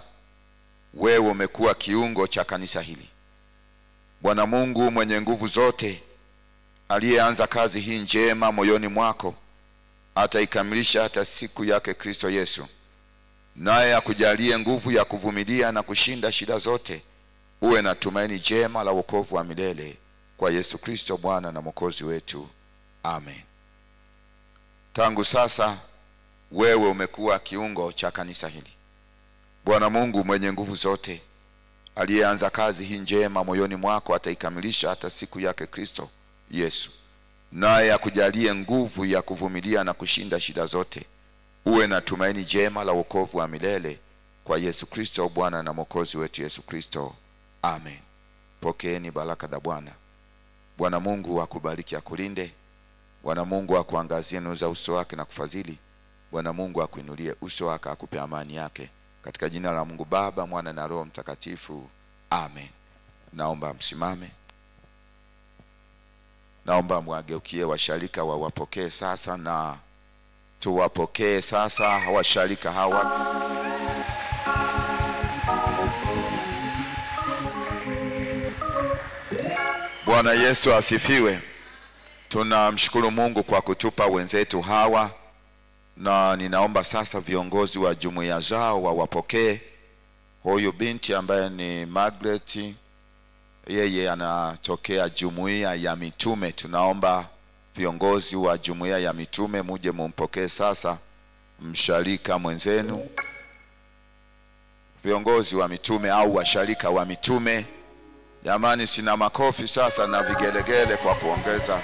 wewe umekuwa kiungo cha kanisa hili. Bwana Mungu mwenye nguvu zote, aliyeanza kazi hii njema moyoni mwako, ataikamilisha hata siku yake Kristo Yesu. Naye akujalie nguvu ya kuvumilia na kushinda shida zote, uwe na tumaini jema la wokovu wa milele kwa Yesu Kristo Bwana na Mwokozi wetu. Amen. Tangu sasa wewe umekuwa kiungo cha kanisa hili. Bwana Mungu mwenye nguvu zote, aliyeanza kazi hii njema moyoni mwako, ataikamilisha hata siku yake Kristo Yesu. Naye akujalie nguvu ya kuvumilia na kushinda shida zote, uwe na tumaini jema la wokovu wa milele kwa Yesu Kristo Bwana na Mwokozi wetu Yesu Kristo. Amen. Pokeeni baraka za Bwana. Bwana Mungu akubariki, akulinde. Bwana Mungu akuangazie nuru za uso wake na kufadhili. Bwana Mungu akuinulie uso wake, akupe amani yake. Katika jina la Mungu Baba, Mwana na Roho Mtakatifu. Amen. Naomba msimame. Naomba mwageukie washarika wawapokee sasa, na tuwapokee sasa washarika hawa. Bwana Yesu asifiwe. Tunamshukuru Mungu kwa kutupa wenzetu hawa, na ninaomba sasa viongozi wa jumuiya zao wawapokee. Huyu binti ambaye ni Margaret, yeye anatokea jumuiya ya mitume. Tunaomba viongozi wa jumuiya ya mitume muje mumpokee sasa msharika mwenzenu. Viongozi wa mitume au washarika wa mitume, jamani, sina makofi sasa na vigelegele kwa kuongeza.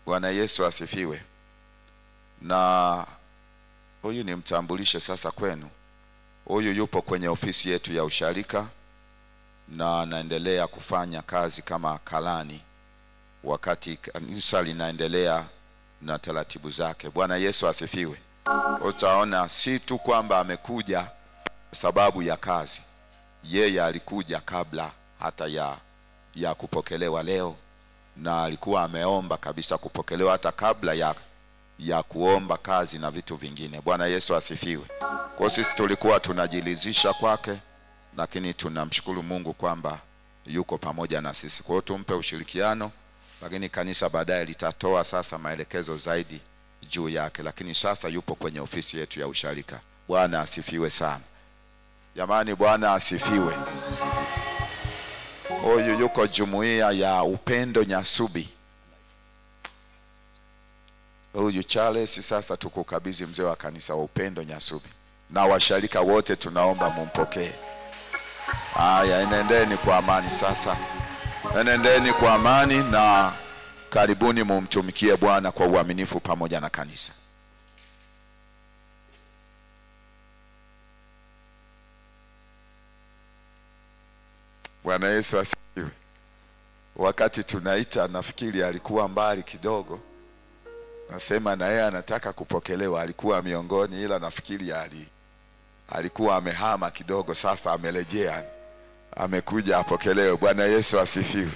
Bwana Yesu asifiwe. Na huyu ni mtambulishe sasa kwenu. Huyu yupo kwenye ofisi yetu ya usharika na anaendelea kufanya kazi kama kalani wakati kanisa linaendelea na taratibu zake. Bwana Yesu asifiwe. Utaona si tu kwamba amekuja sababu ya kazi. Yeye alikuja kabla hata ya kupokelewa leo, na alikuwa ameomba kabisa kupokelewa hata kabla ya kuomba kazi na vitu vingine. Bwana Yesu asifiwe. Kwa sisi tulikuwa tunajilizisha kwake, lakini tunamshukuru Mungu kwamba yuko pamoja na sisi. Kwa hiyo tumpe ushirikiano, lakini kanisa baadaye litatoa sasa maelekezo zaidi juu yake, lakini sasa yupo kwenye ofisi yetu ya usharika. Bwana asifiwe sana. Jamani, Bwana asifiwe. Huyu yuko jumuiya ya Upendo Nyasubi. Huyu Charles, sasa tukukabidhi mzee wa kanisa wa Upendo Nyasubi, na washarika wote tunaomba mumpokee. Haya, enendeni kwa amani sasa. Enendeni kwa amani na karibuni mumtumikie Bwana kwa uaminifu pamoja na kanisa. Bwana Yesu asifiwe. Wakati tunaita nafikiri alikuwa mbali kidogo. Nasema na yeye anataka kupokelewa, alikuwa miongoni, ila nafikiri alikuwa amehama kidogo, sasa amerejea. Amekuja apokelewe. Bwana Yesu asifiwe.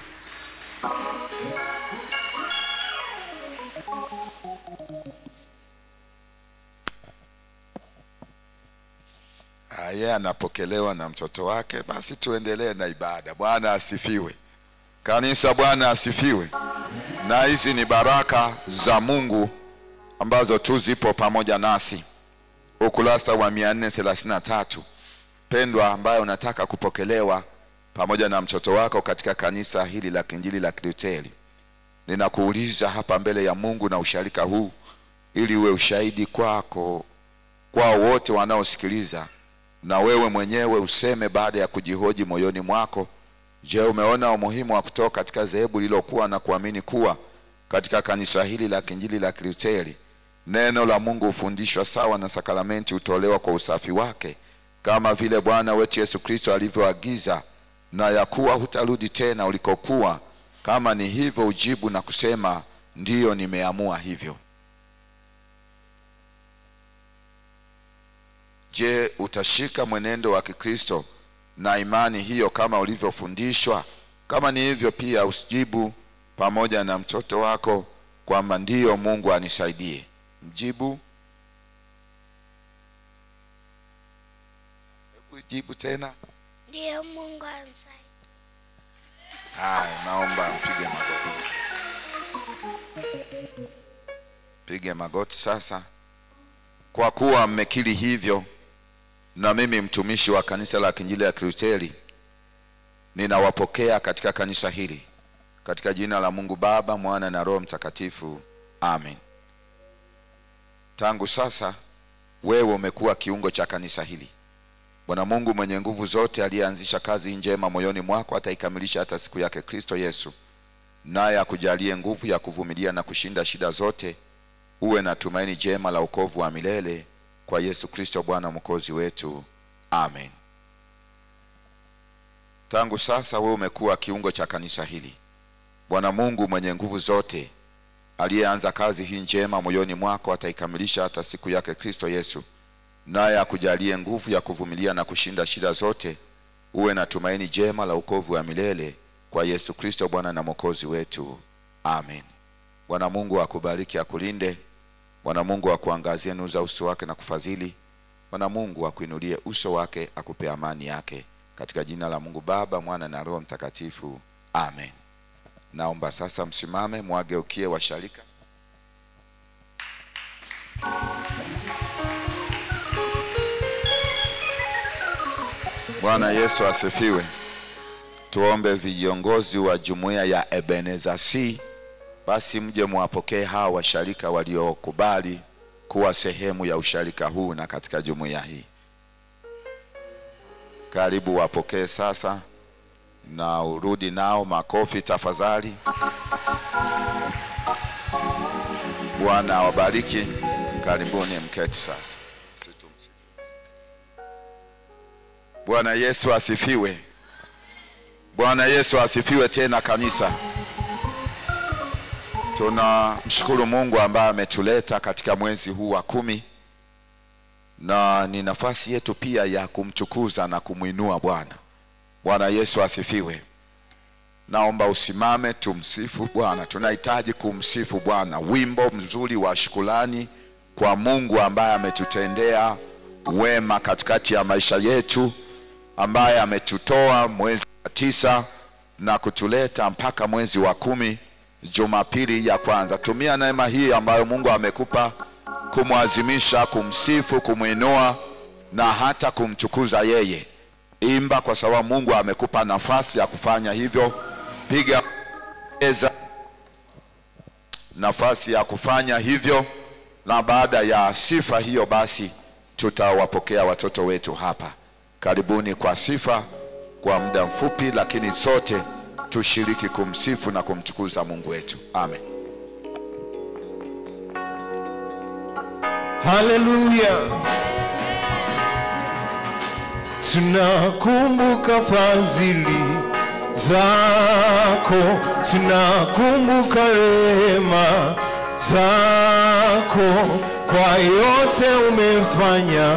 Yeye anapokelewa na mtoto wake, basi tuendelee na ibada. Bwana asifiwe. Kanisa, Bwana asifiwe. Na hizi ni baraka za Mungu ambazo tu zipo pamoja nasi. Ukurasa wa 433. Pendwa ambaye unataka kupokelewa pamoja na mtoto wako katika kanisa hili la Kiinjili la Kilutheri, ninakuuliza hapa mbele ya Mungu na usharika huu, ili uwe ushahidi kwao wote wanaosikiliza, na wewe mwenyewe useme baada ya kujihoji moyoni mwako, je, umeona umuhimu wa kutoka katika dhehebu lilokuwa na kuamini kuwa katika kanisa hili la Kiinjili la Kilutheri neno la Mungu hufundishwa sawa na sakramenti hutolewa kwa usafi wake, kama vile Bwana wetu Yesu Kristo alivyoagiza, na ya kuwa hutarudi tena ulikokuwa, Kama ni hivyo, ujibu na kusema ndiyo, nimeamua hivyo. Je, utashika mwenendo wa Kikristo na imani hiyo kama ulivyofundishwa? Kama ni hivyo, pia usijibu pamoja na mtoto wako kwamba ndiyo, Mungu anisaidie. Mjibu. Ujibu tena. Ndiyo, Mungu anisaidie. Haya, naomba mpige magoti. Pige magoti sasa. Kwa kuwa mmekiri hivyo, na mimi mtumishi wa kanisa la Kiinjili ya Kilutheri ninawapokea katika kanisa hili, katika jina la Mungu Baba, Mwana na Roho Mtakatifu. Amen. Tangu sasa wewe umekuwa kiungo cha kanisa hili. Bwana Mungu mwenye nguvu zote, aliyeanzisha kazi njema moyoni mwako, ataikamilisha hata siku yake Kristo Yesu, naye akujalie nguvu ya kuvumilia na kushinda shida zote, uwe na tumaini jema la wokovu wa milele, kwa Yesu Kristo Bwana Mwokozi wetu. Amen. Tangu sasa wewe umekuwa kiungo cha kanisa hili. Bwana Mungu mwenye nguvu zote, aliyeanza kazi hii njema moyoni mwako, ataikamilisha hata siku yake Kristo Yesu, naye akujalie nguvu ya kuvumilia na kushinda shida zote, uwe na tumaini jema la wokovu wa milele, kwa Yesu Kristo Bwana na Mwokozi wetu. Amen. Bwana Mungu akubariki, akulinde. Bwana Mungu akuangazie nuru za uso wake na kufadhili. Bwana Mungu akuinulie uso wake, akupe amani yake, katika jina la Mungu Baba, Mwana na Roho Mtakatifu. Amen. Naomba sasa msimame, mwageukie washarika. Bwana Yesu asifiwe. Tuombe viongozi wa jumuiya ya Ebenezer C, basi mje muwapokee hawa washarika waliokubali kuwa sehemu ya usharika huu na katika jumuiya hii. Karibu wapokee sasa, na urudi nao makofi tafadhali. Bwana awabariki. Karibuni mketi sasa. Bwana Yesu asifiwe. Bwana Yesu asifiwe tena kanisa. Tunamshukuru Mungu ambaye ametuleta katika mwezi huu wa 10, na ni nafasi yetu pia ya kumtukuza na kumuinua Bwana. Bwana Yesu asifiwe. Naomba usimame tumsifu Bwana. Tunahitaji kumsifu Bwana, wimbo mzuri wa shukrani kwa Mungu ambaye ametutendea wema katikati ya maisha yetu, ambaye ametutoa mwezi wa 9 na kutuleta mpaka mwezi wa 10, Jumapili ya kwanza. Tumia neema hii ambayo Mungu amekupa kumwazimisha, kumsifu, kumuinua na hata kumtukuza yeye. Imba kwa sababu Mungu amekupa nafasi ya kufanya hivyo. Piga eza nafasi ya kufanya hivyo, na baada ya sifa hiyo basi tutawapokea watoto wetu hapa. Karibuni kwa sifa kwa muda mfupi, lakini sote tushiriki kumsifu na kumtukuza Mungu wetu. Amen. Haleluya. Tunakumbuka fadhili zako, tunakumbuka rehema zako, kwa yote umefanya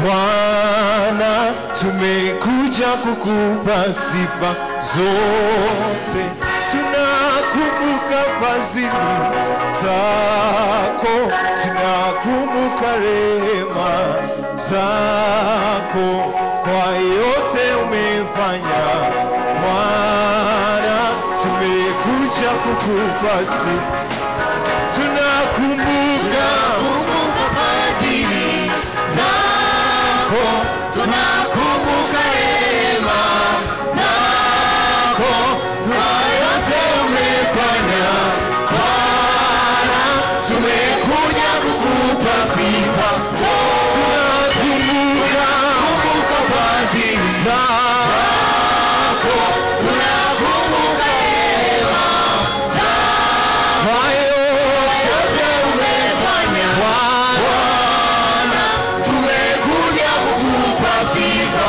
Bwana, tumekuja kukupa sifa zote. Tunakumbuka fadhili zako, tunakumbuka rehema zako, kwa yote umefanya Bwana, tumekuja kukupa sifa. Tunakumbuka fadhili zako, tunakumbuka rehema zako, kwa yote umefanya Bwana, tumekuja kukupa sifa. Tunakumbuka fadhili zako, tunakumbuka rehema zako, kwa yote umefanya Bwana, tumekuja kukupa sifa.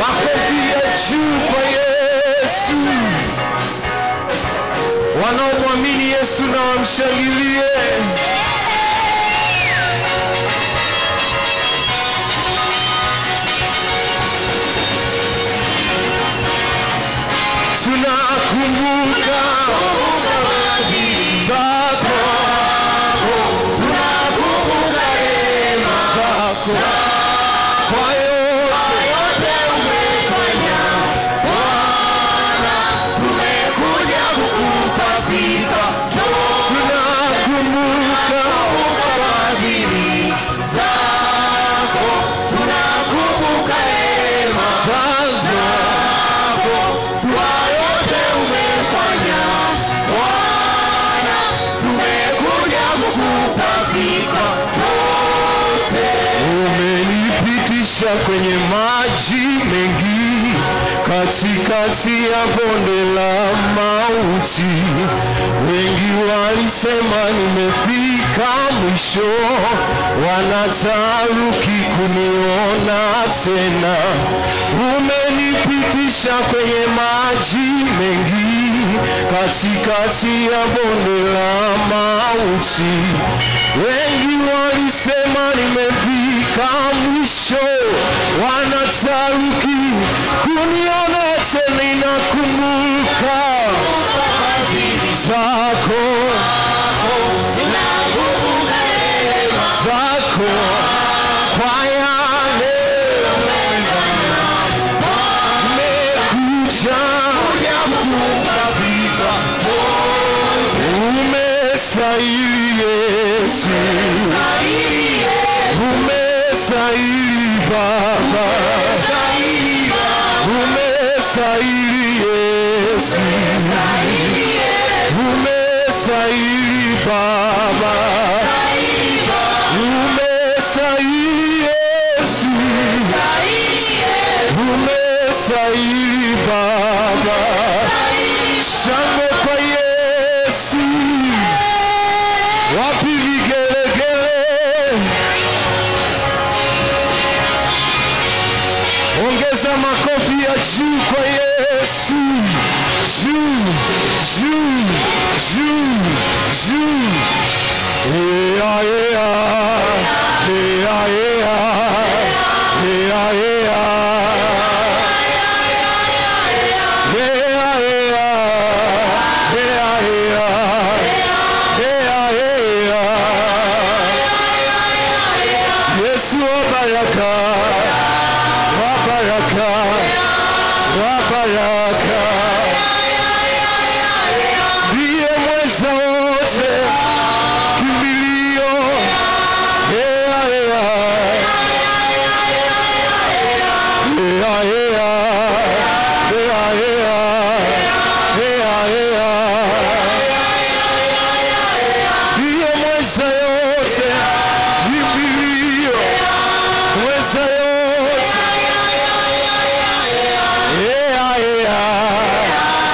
Makofi ya juu kwa Yesu. Wanaomwamini Yesu na wamshangilie. Tunakumbuka zako, tunakumbuka rehema zako, kwa yote umefanya Bwana, tumekuja kukupa sifa. Tunakumbuka fadhili zako, tunakumbuka rehema zako, kwa yote umefanya Bwana, tumekuja kukupa sifa zote. Umenipitisha kwenye maji mengi, katikati ya bonde la mauti. Wengi walisema nimefika mwisho, wanataruki kuniona tena. Umenipitisha kwenye maji mengi, katikati ya bonde la mauti. Wengi walisema nimefika mwisho, wanataruki kuniona tena. Ninakumbuka zako, ninakumbuka rehema zako, kwa yale umekuja kukupa sifa zote. Umestahili Yesu, umestahili Baba, umestahili Yesu, umestahili Baba, umestahili Yesu, umestahili Baba. Shangwe kwa Yesu, wapi vigelegele? Ongeza makofi ya juu kwa Yesu. Juu, juu, juu, juu. Yeah, yeah, yeah, yeah, yeah. Yesu wabaraka, wabaraka, wabaraka. Ndiye mweza wote, kimbilio. Yeah, yeah. Yeah, yeah. Yeah, yeah. Yeah, yeah. Ndiye mweza yote, kimbilio. Mweza yote. Yeah, yeah.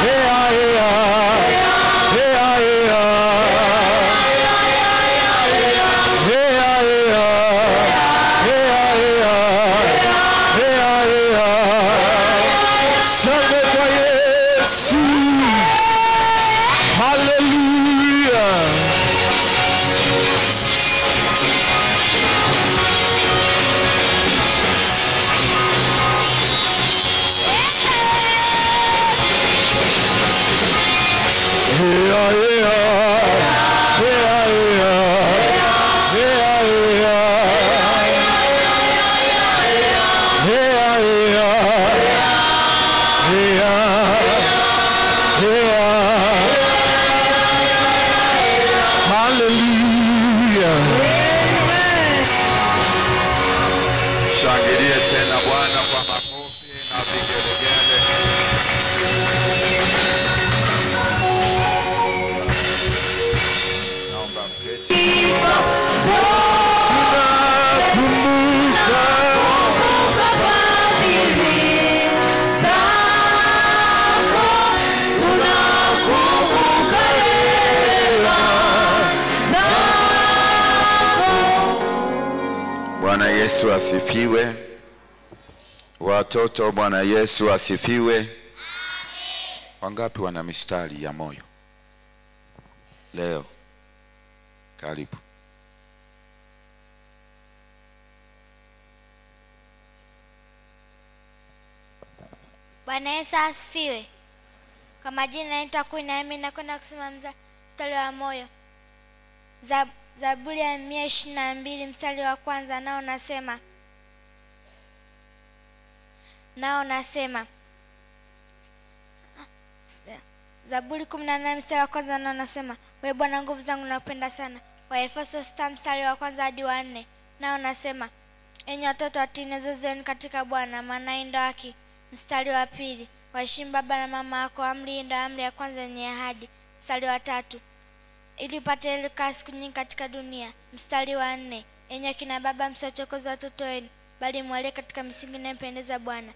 Shangilie tena Bwana kwa makofi na vigelegele. Naomba mketi. Bwana Yesu asifiwe. Watoto, Bwana Yesu asifiwe. Wangapi wana mistari ya moyo? leo. Karibu. Bwana Yesu asifiwe. Kwa majina naitwa Queen Amy, nakwenda kusoma mstari wa moyo. Zaburi ya 122 mstari wa kwanza, nao nasema Zaburi 18 mstari wa kwanza, nao nasema wewe Bwana nguvu zangu nakupenda sana. Waefeso 6 mstari wa kwanza hadi wa 4, nao nasema enyi watoto watii zenu katika Bwana, maana ndio haki. Mstari wa pili, waheshimu baba na mama yako, amri ndio amri ya kwanza yenye ahadi. Mstari wa tatu, ili upate kukaa siku nyingi katika dunia. Mstari wa 4, enyi akina baba msiwachokoze watoto wenu, bali mwalee katika misingi inayompendeza Bwana.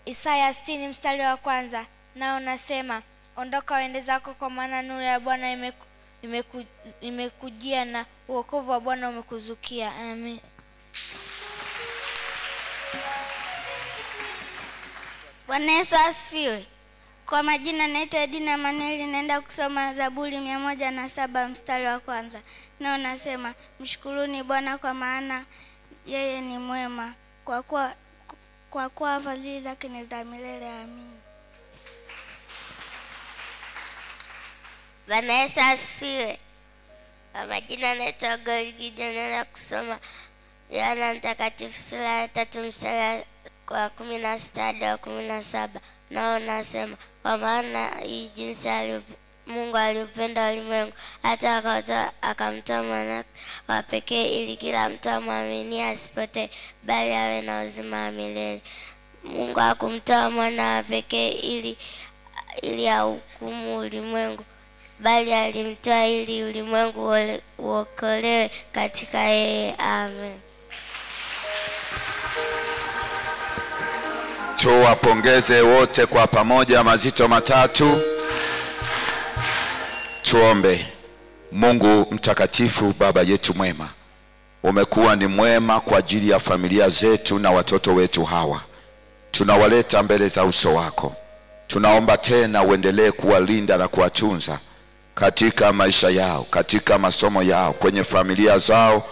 Isaya 60 mstari wa kwanza, nao nasema ondoka uende zako, kwa maana nuru ya Bwana imekujia na wokovu wa Bwana umekuzukia. Amen. Bwana Yesu asifiwe. Kwa majina naitwa Edina Manueli, naenda kusoma Zaburi 107 mstari wa kwanza. Nao nasema mshukuruni Bwana kwa maana yeye ni mwema, kwa kuwa fadhili zake ni za milele. Amen. Bwana Yesu asifiwe. Kwa majina naitwa Gorgida, naenda kusoma Yohana Mtakatifu sura ya 3 mstari wa 16 hadi wa 17. Nao nasema kwa maana hii jinsi Mungu aliupenda ulimwengu hata akamtoa mwanake wa pekee, ili kila mtu amwaminie asipotee, bali awe na uzima wa milele. Mungu hakumtoa mwana wa pekee ili ahukumu ulimwengu, bali alimtoa ili ulimwengu uokolewe katika yeye. Amen. Tuwapongeze wote kwa pamoja mazito matatu. Tuombe. Mungu mtakatifu, Baba yetu mwema, umekuwa ni mwema kwa ajili ya familia zetu na watoto wetu hawa. Tunawaleta mbele za uso wako. Tunaomba tena uendelee kuwalinda na kuwatunza katika maisha yao, katika masomo yao, kwenye familia zao,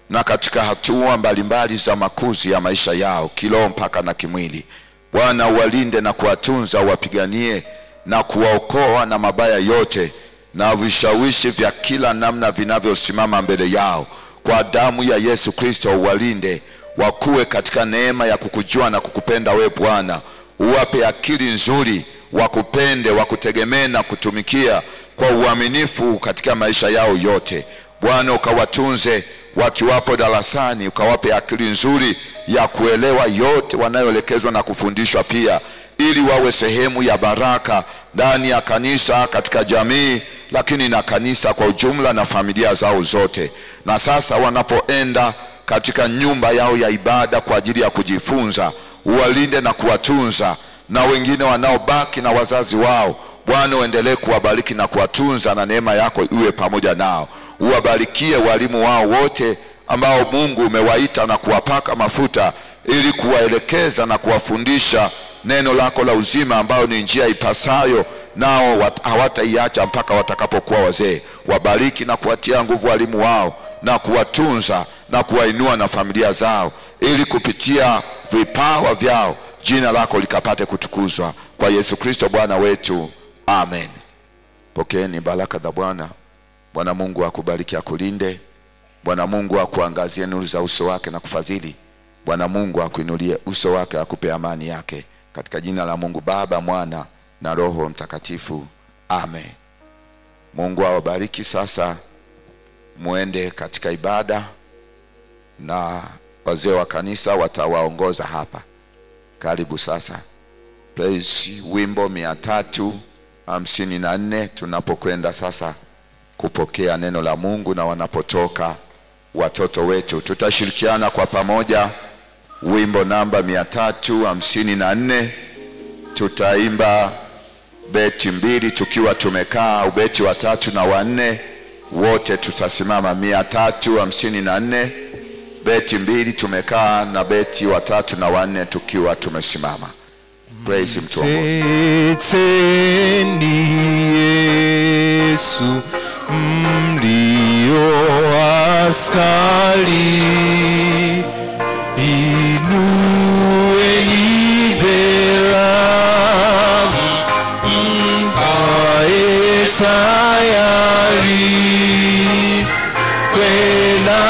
na katika hatua mbalimbali za makuzi ya maisha yao, kiroho mpaka na kimwili. Bwana uwalinde na kuwatunza, wapiganie na kuwaokoa na mabaya yote na vishawishi vya kila namna vinavyosimama mbele yao. Kwa damu ya Yesu Kristo uwalinde, wakue katika neema ya kukujua na kukupenda we Bwana. Uwape akili nzuri, wakupende, wakutegemee na kutumikia kwa uaminifu katika maisha yao yote. Bwana ukawatunze wakiwapo darasani, ukawape akili nzuri ya kuelewa yote wanayoelekezwa na kufundishwa pia, ili wawe sehemu ya baraka ndani ya kanisa, katika jamii, lakini na kanisa kwa ujumla na familia zao zote. Na sasa wanapoenda katika nyumba yao ya ibada kwa ajili ya kujifunza, uwalinde na kuwatunza, na wengine wanaobaki na wazazi wao, Bwana uendelee kuwabariki na kuwatunza, na neema yako iwe pamoja nao. Uwabarikie walimu wao wote ambao Mungu umewaita na kuwapaka mafuta ili kuwaelekeza na kuwafundisha neno lako la uzima, ambao ni njia ipasayo, nao hawataiacha mpaka watakapokuwa wazee. Wabariki na kuwatia nguvu walimu wao na kuwatunza na kuwainua na familia zao, ili kupitia vipawa vyao jina lako likapate kutukuzwa. Kwa Yesu Kristo Bwana wetu. Amen. Pokeeni baraka za Bwana. Bwana Mungu akubariki, akulinde. Bwana Mungu akuangazie nuru za uso wake na kufadhili. Bwana Mungu akuinulie uso wake, akupe amani yake. Katika jina la Mungu Baba, Mwana na Roho Mtakatifu. Amen. Mungu awabariki. Sasa muende katika ibada na wazee wa kanisa watawaongoza hapa. Karibu sasa. Praise wimbo 354 tunapokwenda sasa kupokea neno la Mungu, na wanapotoka watoto wetu. Tutashirikiana kwa pamoja wimbo namba 354. Tutaimba beti 2 tukiwa tumekaa, ubeti wa 3 na wa 4 wote tutasimama. 354 beti 2 tumekaa, na beti wa 3 na wa 4 tukiwa tumesimama. Praise him. Yesu mlio askari, inueni beramu, mkae tayari kwenda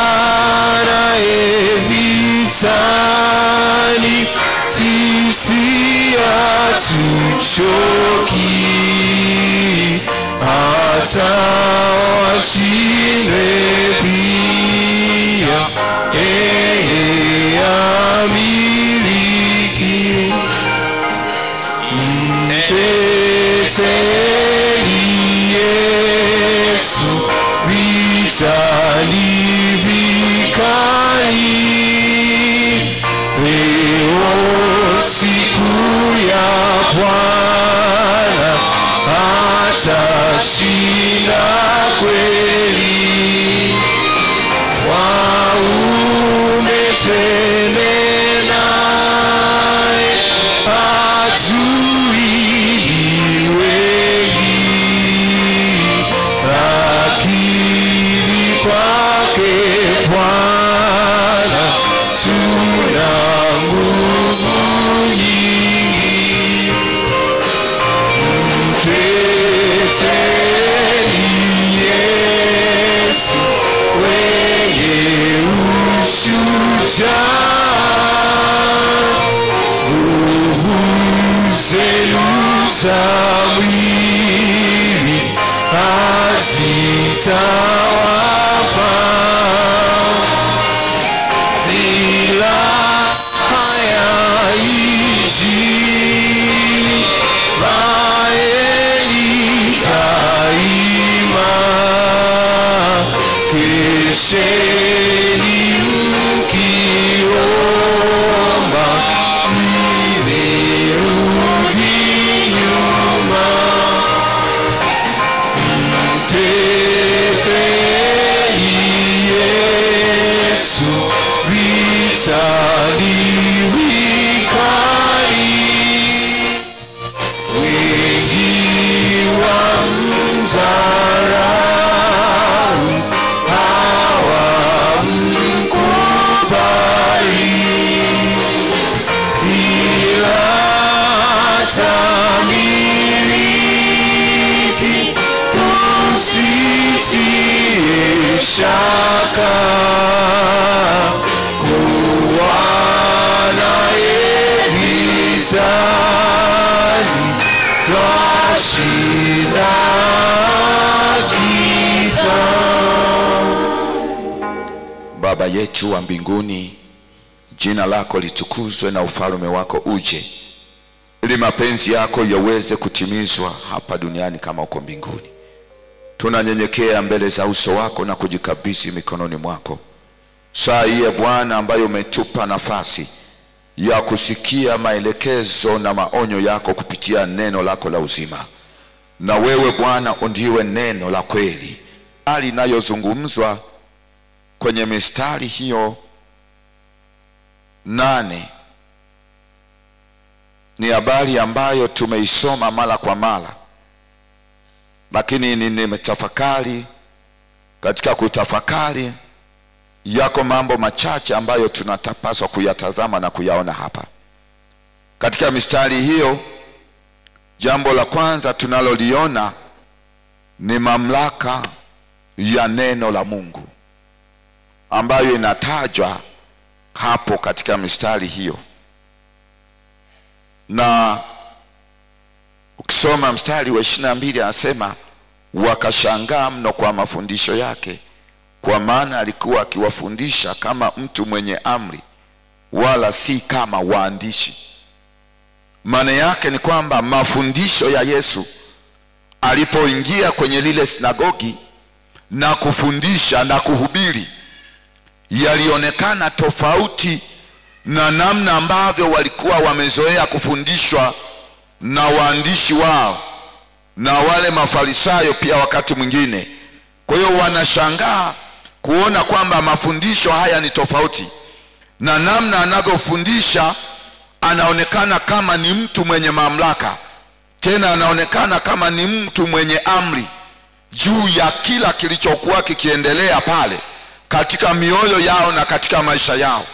naye vitani. Sisi hatuchoki hata washinde pia, yeye amiliki. Mteteni Yesu vitani vikali, leo siku ya Bwana atashinda kweli. Waume twende naye, adui ni wengi, lakini kwake Bwana tuna nguvu nyingi. Mteteni Yesu wenye ushujaa, nguvu zenu za mwili hazitawafaa. Silaha ya Injili vaeni daima, kesheni mkiomba, msirudi nyuma. Mteteni Yesu vitani vikali, wengi wamdharau, hawamkubali, ila atamiliki. Tusitie shaka kuwa naye gizani, twashinda kifo. Baba yetu wa mbinguni, jina lako litukuzwe na ufalme wako uje, ili mapenzi yako yaweze kutimizwa hapa duniani kama uko mbinguni. Tunanyenyekea mbele za uso wako na kujikabidhi mikononi mwako saa hii Bwana, ambayo umetupa nafasi ya kusikia maelekezo na maonyo yako kupitia neno lako la uzima. Na wewe Bwana ndiwe neno la kweli. Hali inayozungumzwa kwenye mistari hiyo 8 ni habari ambayo tumeisoma mara kwa mara, lakini nimetafakari. Katika kutafakari yako mambo machache ambayo tunatapaswa kuyatazama na kuyaona hapa katika mistari hiyo. Jambo la kwanza tunaloliona ni mamlaka ya neno la Mungu ambayo inatajwa hapo katika mistari hiyo. Na ukisoma mstari wa 22 anasema, wakashangaa mno kwa mafundisho yake, kwa maana alikuwa akiwafundisha kama mtu mwenye amri, wala si kama waandishi. Maana yake ni kwamba mafundisho ya Yesu alipoingia kwenye lile sinagogi na kufundisha na kuhubiri, yalionekana tofauti na namna ambavyo walikuwa wamezoea kufundishwa na waandishi wao na wale mafarisayo pia wakati mwingine. Kwa hiyo wanashangaa kuona kwamba mafundisho haya ni tofauti, na namna anavyofundisha anaonekana kama ni mtu mwenye mamlaka, tena anaonekana kama ni mtu mwenye amri, juu ya kila kilichokuwa kikiendelea pale katika mioyo yao na katika maisha yao.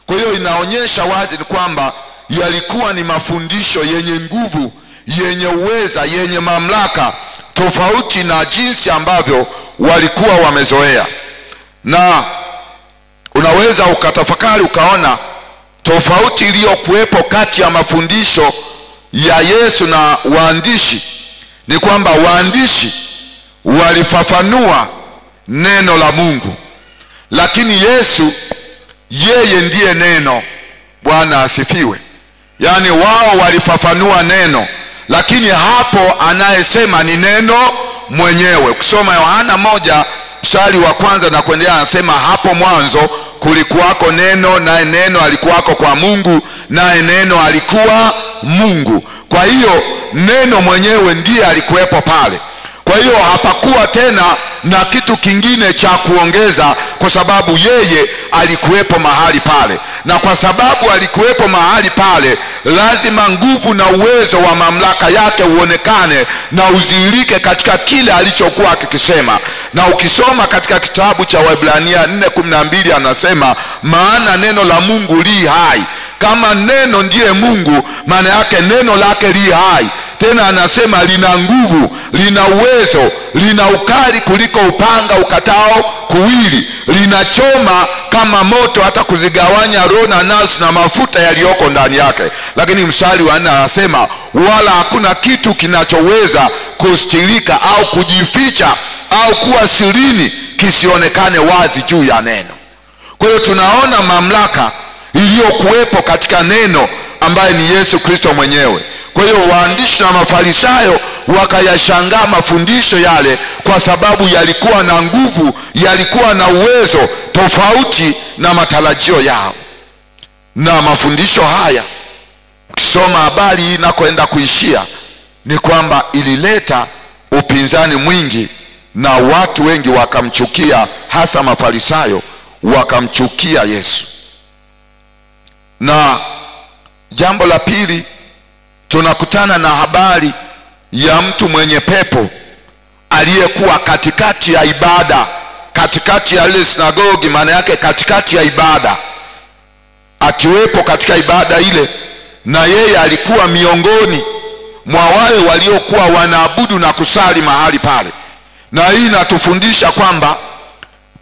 Kwa hiyo inaonyesha wazi ni kwamba yalikuwa ni mafundisho yenye nguvu, yenye uweza, yenye mamlaka, tofauti na jinsi ambavyo walikuwa wamezoea. Na unaweza ukatafakari ukaona tofauti iliyokuwepo kati ya mafundisho ya Yesu na waandishi ni kwamba waandishi walifafanua neno la Mungu, lakini Yesu yeye ndiye neno. Bwana asifiwe. Yaani wao walifafanua neno, lakini hapo anayesema ni neno mwenyewe. Kusoma Yohana 1 mstari wa 1 na kuendelea, anasema hapo mwanzo kulikuwako neno, naye neno alikuwako kwa Mungu, naye neno alikuwa Mungu. Kwa hiyo neno mwenyewe ndiye alikuwepo pale. Kwa hiyo hapakuwa tena na kitu kingine cha kuongeza, kwa sababu yeye alikuwepo mahali pale. Na kwa sababu alikuwepo mahali pale, lazima nguvu na uwezo wa mamlaka yake uonekane na uzihirike katika kile alichokuwa akikisema. Na ukisoma katika kitabu cha Waebrania 4:12 anasema, maana neno la Mungu li hai. Kama neno ndiye Mungu, maana yake neno lake li hai. Tena anasema lina nguvu, lina uwezo, lina ukali kuliko upanga ukatao kuwili, linachoma kama moto hata kuzigawanya roho na nafsi na mafuta yaliyoko ndani yake. Lakini mstari wa 4 anasema, wala hakuna kitu kinachoweza kustirika au kujificha au kuwa sirini kisionekane wazi juu ya neno. Kwa hiyo tunaona mamlaka iliyokuwepo katika neno ambaye ni Yesu Kristo mwenyewe. Kwa hiyo waandishi na Mafarisayo wakayashangaa mafundisho yale, kwa sababu yalikuwa na nguvu, yalikuwa na uwezo tofauti na matarajio yao. Na mafundisho haya, ukisoma habari hii na kwenda kuishia, ni kwamba ilileta upinzani mwingi na watu wengi wakamchukia, hasa Mafarisayo wakamchukia Yesu. Na jambo la pili, tunakutana na habari ya mtu mwenye pepo aliyekuwa katikati ya ibada, katikati ya ile sinagogi, maana yake katikati ya ibada, akiwepo katika ibada ile, na yeye alikuwa miongoni mwa wale waliokuwa wanaabudu na kusali mahali pale. Na hii inatufundisha kwamba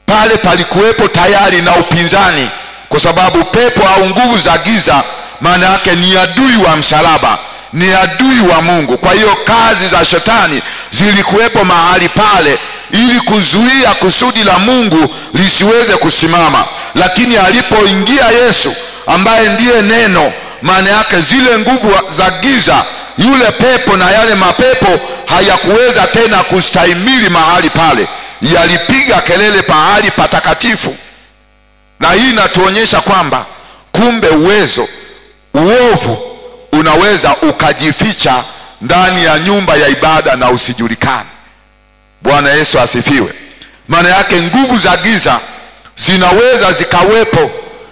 pale palikuwepo tayari na upinzani, kwa sababu pepo au nguvu za giza maana yake ni adui wa msalaba, ni adui wa Mungu. Kwa hiyo kazi za shetani zilikuwepo mahali pale ili kuzuia kusudi la Mungu lisiweze kusimama. Lakini alipoingia Yesu ambaye ndiye neno, maana yake zile nguvu za giza, yule pepo na yale mapepo hayakuweza tena kustahimili mahali pale, yalipiga kelele pahali patakatifu. Na hii inatuonyesha kwamba kumbe uovu unaweza ukajificha ndani ya nyumba ya ibada na usijulikane. Bwana Yesu asifiwe. Maana yake nguvu za giza zinaweza zikawepo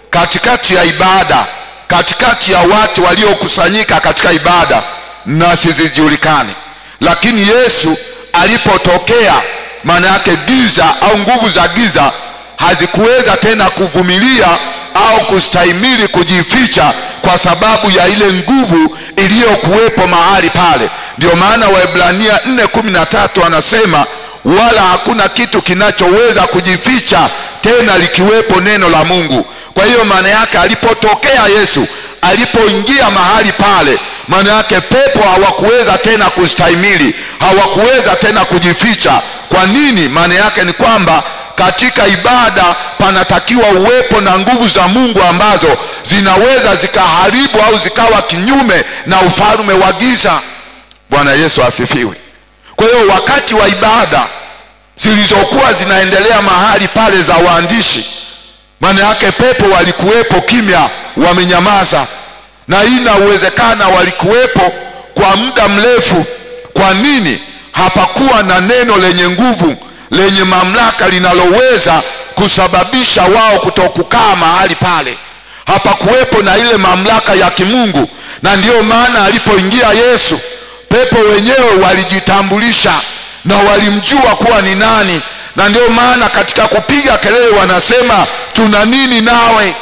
katikati ya ibada, katikati ya watu waliokusanyika katika ibada, na sizijulikane. Lakini Yesu alipotokea, maana yake giza au nguvu za giza hazikuweza tena kuvumilia au kustahimili kujificha, kwa sababu ya ile nguvu iliyokuwepo mahali pale. Ndio maana Waebrania 4:13 anasema, wala hakuna kitu kinachoweza kujificha tena likiwepo neno la Mungu. Kwa hiyo maana yake alipotokea Yesu, alipoingia mahali pale, maana yake pepo hawakuweza tena kustahimili, hawakuweza tena kujificha. Kwa nini? Maana yake ni kwamba katika ibada panatakiwa uwepo na nguvu za Mungu ambazo zinaweza zikaharibu au zikawa kinyume na ufalme wa giza. Bwana Yesu asifiwe. Kwa hiyo wakati wa ibada zilizokuwa zinaendelea mahali pale za waandishi, maana yake pepo walikuwepo kimya, wamenyamaza. Na hii inawezekana walikuwepo kwa muda mrefu. Kwa nini? Hapakuwa na neno lenye nguvu, lenye mamlaka, linaloweza kusababisha wao kutokukaa mahali pale. Hapakuwepo na ile mamlaka ya kimungu. Na ndiyo maana alipoingia Yesu, pepo wenyewe walijitambulisha, na walimjua kuwa ni nani, na ndio maana katika kupiga kelele wanasema tuna nini nawe.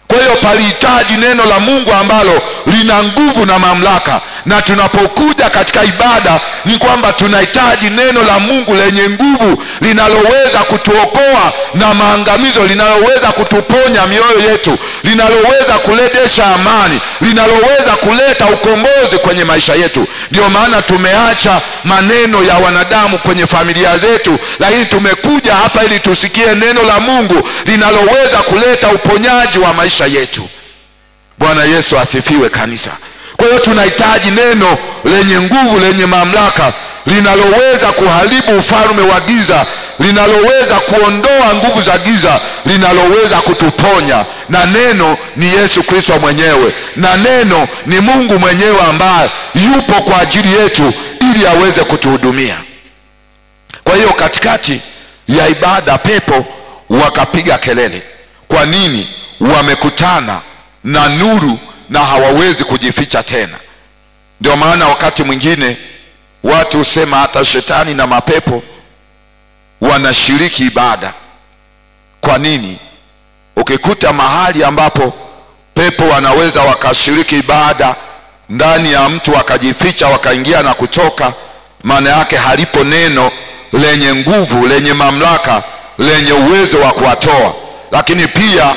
Kwa hiyo palihitaji neno la Mungu ambalo lina nguvu na mamlaka, na tunapokuja katika ibada ni kwamba tunahitaji neno la Mungu lenye nguvu, linaloweza kutuokoa na maangamizo, linaloweza kutuponya mioyo yetu, linaloweza kurejesha amani, linaloweza kuleta ukombozi kwenye maisha yetu. Ndio maana tumeacha maneno ya wanadamu kwenye familia zetu, lakini tumekuja hapa ili tusikie neno la Mungu linaloweza kuleta uponyaji wa maisha yetu. Bwana Yesu asifiwe kanisa. Kwa hiyo tunahitaji neno lenye nguvu, lenye mamlaka, linaloweza kuharibu ufalme wa giza, linaloweza kuondoa nguvu za giza, linaloweza kutuponya. Na neno ni Yesu Kristo mwenyewe, na neno ni Mungu mwenyewe ambaye yupo kwa ajili yetu ili aweze kutuhudumia. Kwa hiyo katikati ya ibada pepo wakapiga kelele. Kwa nini? Wamekutana na nuru na hawawezi kujificha tena. Ndio maana wakati mwingine watu husema hata shetani na mapepo wanashiriki ibada. Kwa nini? Ukikuta mahali ambapo pepo wanaweza wakashiriki ibada, ndani ya mtu wakajificha, wakaingia na kutoka, maana yake halipo neno lenye nguvu, lenye mamlaka, lenye uwezo wa kuwatoa. Lakini pia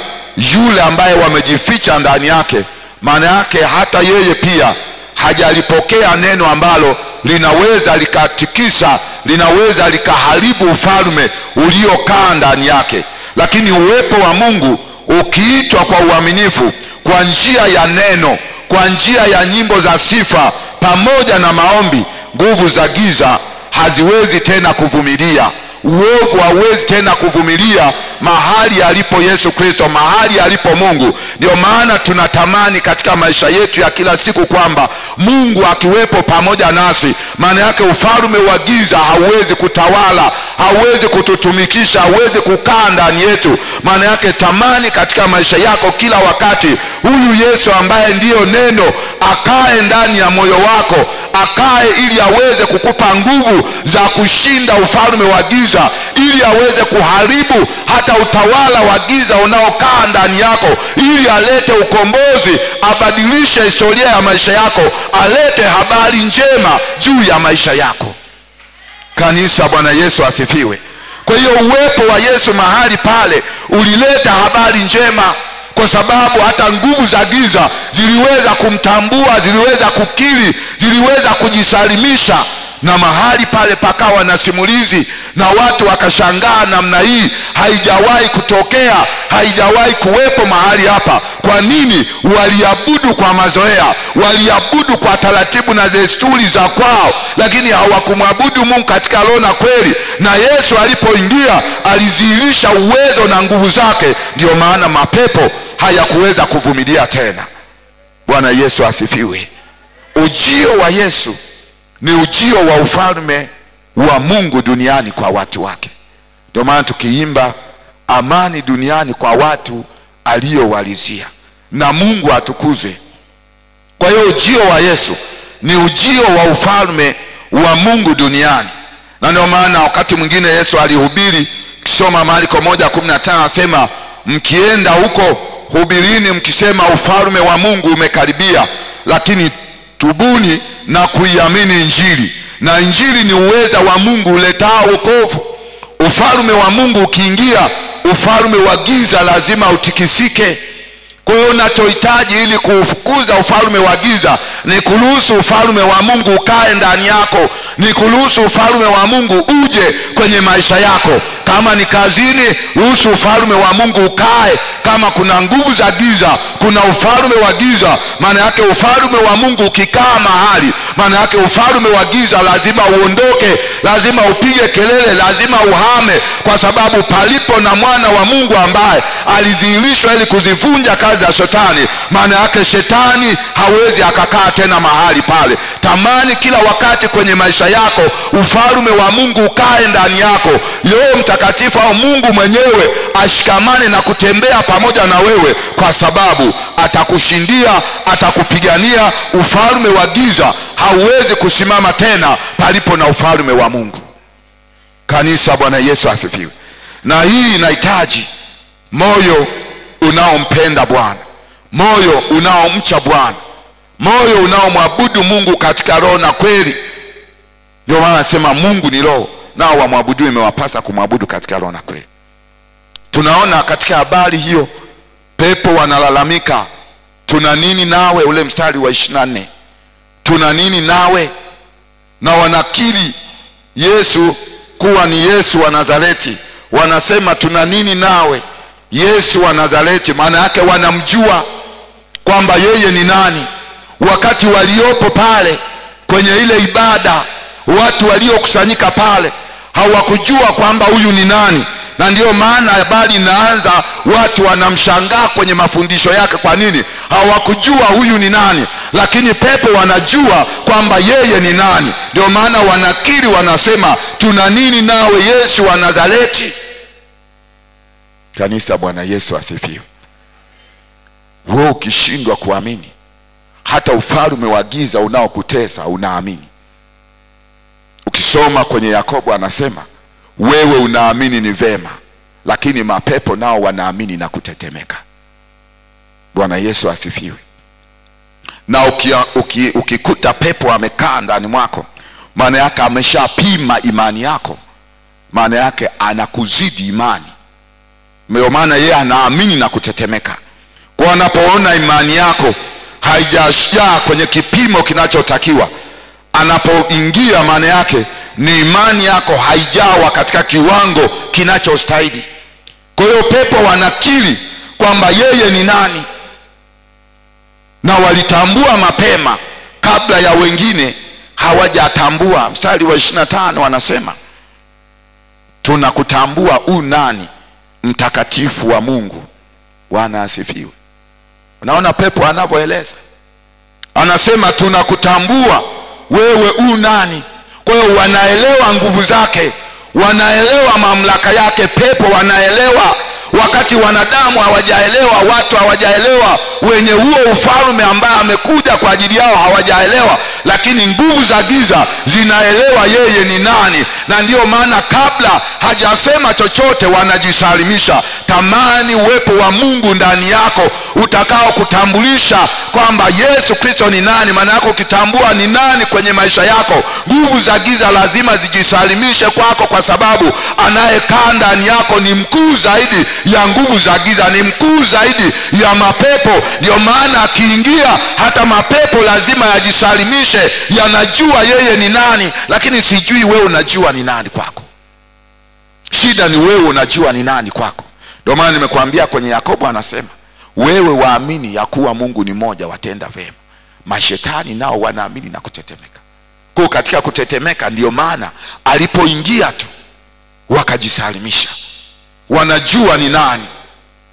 yule ambaye wamejificha ndani yake, maana yake hata yeye pia hajalipokea neno ambalo linaweza likatikisa, linaweza likaharibu ufalme uliokaa ndani yake. Lakini uwepo wa Mungu ukiitwa kwa uaminifu, kwa njia ya neno, kwa njia ya nyimbo za sifa pamoja na maombi, nguvu za giza haziwezi tena kuvumilia. Uovu hauwezi tena kuvumilia mahali alipo Yesu Kristo, mahali alipo Mungu. Ndio maana tunatamani katika maisha yetu ya kila siku kwamba Mungu akiwepo pamoja nasi, maana yake ufalme wa giza hauwezi kutawala, hauwezi kututumikisha, hauwezi kukaa ndani yetu. Maana yake tamani katika maisha yako kila wakati huyu Yesu ambaye ndiyo neno akae ndani ya moyo wako, akae ili aweze kukupa nguvu za kushinda ufalme wa giza, ili aweze kuharibu hata utawala wa giza unaokaa ndani yako, ili alete ukombozi, abadilishe historia ya maisha yako, alete habari njema juu ya maisha yako. Kanisa, Bwana Yesu asifiwe. Kwa hiyo uwepo wa Yesu mahali pale ulileta habari njema, kwa sababu hata nguvu za giza ziliweza kumtambua, ziliweza kukiri, ziliweza kujisalimisha. Na mahali pale pakawa na simulizi, na watu wakashangaa, namna hii haijawahi kutokea, haijawahi kuwepo mahali hapa. Kwa nini? Waliabudu kwa mazoea, waliabudu kwa taratibu na desturi za kwao, lakini hawakumwabudu Mungu katika roho na kweli. Na Yesu alipoingia alizihirisha uwezo na nguvu zake, ndio maana mapepo hayakuweza kuvumilia tena. Bwana Yesu asifiwe. Ujio wa Yesu ni ujio wa ufalme wa Mungu duniani kwa watu wake. Ndio maana tukiimba amani duniani kwa watu aliyowalizia, na Mungu atukuzwe. Kwa hiyo ujio wa Yesu ni ujio wa ufalme wa Mungu duniani. Na ndio maana wakati mwingine Yesu alihubiri, kisoma Marko 1:15 asema, mkienda huko hubirini mkisema ufalme wa Mungu umekaribia, lakini tubuni na kuiamini Injili. Na Injili ni uweza wa Mungu uletao wokovu. Ufalme wa Mungu ukiingia, ufalme wa giza lazima utikisike. Kwa hiyo unachohitaji ili kufukuza ufalme wa giza ni kuruhusu ufalme wa Mungu ukae ndani yako, ni kuruhusu ufalme wa Mungu uje kwenye maisha yako. Kama ni kazini, ruhusu ufalme wa Mungu ukae. Kama kuna nguvu za giza, kuna ufalme wa giza, maana yake ufalme wa Mungu ukikaa mahali, maana yake ufalme wa giza lazima uondoke, lazima upige kelele, lazima uhame, kwa sababu palipo na mwana wa Mungu ambaye alizihirishwa ili kuzivunja kazi za shetani, maana yake shetani hawezi akakaa tena mahali pale. Tamani kila wakati kwenye maisha yako ufalme wa Mungu ukae ndani yako. Roho Mtakatifu au Mungu mwenyewe ashikamane na kutembea pamoja na wewe, kwa sababu atakushindia, atakupigania. Ufalme wa giza hauwezi kusimama tena palipo na ufalme wa Mungu. Kanisa, Bwana Yesu asifiwe. Na hii inahitaji moyo unaompenda Bwana, moyo unaomcha Bwana, moyo unaomwabudu Mungu katika roho na kweli. Ndio maana nasema Mungu ni roho, nao wamwabudu imewapasa kumwabudu katika roho na kweli. Tunaona katika habari hiyo pepo wanalalamika, tuna nini nawe? Ule mstari wa 24, tuna nini nawe? Na wanakiri Yesu kuwa ni Yesu wa Nazareti. Wanasema tuna nini nawe Yesu wa Nazareti? Maana yake wanamjua kwamba yeye ni nani. Wakati waliopo pale kwenye ile ibada, watu waliokusanyika pale hawakujua kwamba huyu ni nani. Na ndio maana habari inaanza, watu wanamshangaa kwenye mafundisho yake. Kwa nini? Hawakujua huyu ni nani, lakini pepo wanajua kwamba yeye ni nani. Ndio maana wanakiri, wanasema tuna nini nawe Yesu wa Nazareti. Kanisa, Bwana Yesu asifiwe. Wewe ukishindwa kuamini, hata ufalme wa giza unaokutesa unaamini. Ukisoma kwenye Yakobo anasema wewe unaamini ni vema, lakini mapepo nao wanaamini na kutetemeka. Bwana Yesu asifiwe. Na ukikuta pepo amekaa ndani mwako, maana yake ameshapima imani yako, maana yake anakuzidi imani. Ndio maana yeye anaamini na kutetemeka. Kwa anapoona imani yako haijajaa kwenye kipimo kinachotakiwa, anapoingia maana yake ni imani yako haijawa katika kiwango kinachostahili. Kwa hiyo pepo wanakiri kwamba yeye ni nani, na walitambua mapema kabla ya wengine hawajatambua. Mstari wa 25 wanasema tunakutambua u nani, mtakatifu wa Mungu. Bwana asifiwe. Unaona pepo anavyoeleza, anasema tunakutambua wewe u nani. Kwa hiyo wanaelewa nguvu zake, wanaelewa mamlaka yake. Pepo wanaelewa, wakati wanadamu hawajaelewa, watu hawajaelewa, wenye huo ufalme ambaye amekuja kwa ajili yao hawajaelewa, lakini nguvu za giza zinaelewa yeye ni nani. Na ndio maana kabla hajasema chochote wanajisalimisha. Tamani uwepo wa Mungu ndani yako utakao kutambulisha kwamba Yesu Kristo ni nani. Maana yako ukitambua ni nani kwenye maisha yako, nguvu za giza lazima zijisalimishe kwako, kwa sababu anayekaa ndani yako ni mkuu zaidi ya nguvu za giza, ni mkuu zaidi ya mapepo. Ndio maana akiingia hata mapepo lazima yajisalimishe, yanajua yeye ni nani. Lakini sijui wewe unajua ni nani kwako. Shida ni wewe unajua ni nani kwako. Ndio maana nimekuambia kwenye Yakobo anasema wewe waamini ya kuwa Mungu ni mmoja, watenda vema. Mashetani nao wanaamini na kutetemeka. Kwa katika kutetemeka ndio maana alipoingia tu wakajisalimisha. Wanajua ni nani,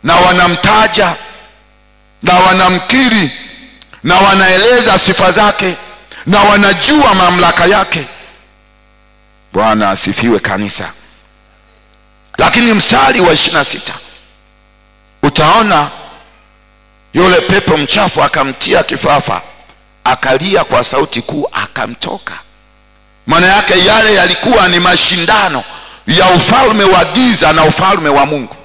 na wanamtaja na wanamkiri na wanaeleza sifa zake na wanajua mamlaka yake. Bwana asifiwe kanisa. Lakini mstari wa 26 utaona yule pepo mchafu akamtia kifafa, akalia kwa sauti kuu, akamtoka. Maana yake yale yalikuwa ni mashindano ya ufalme wa giza na ufalme wa Mungu,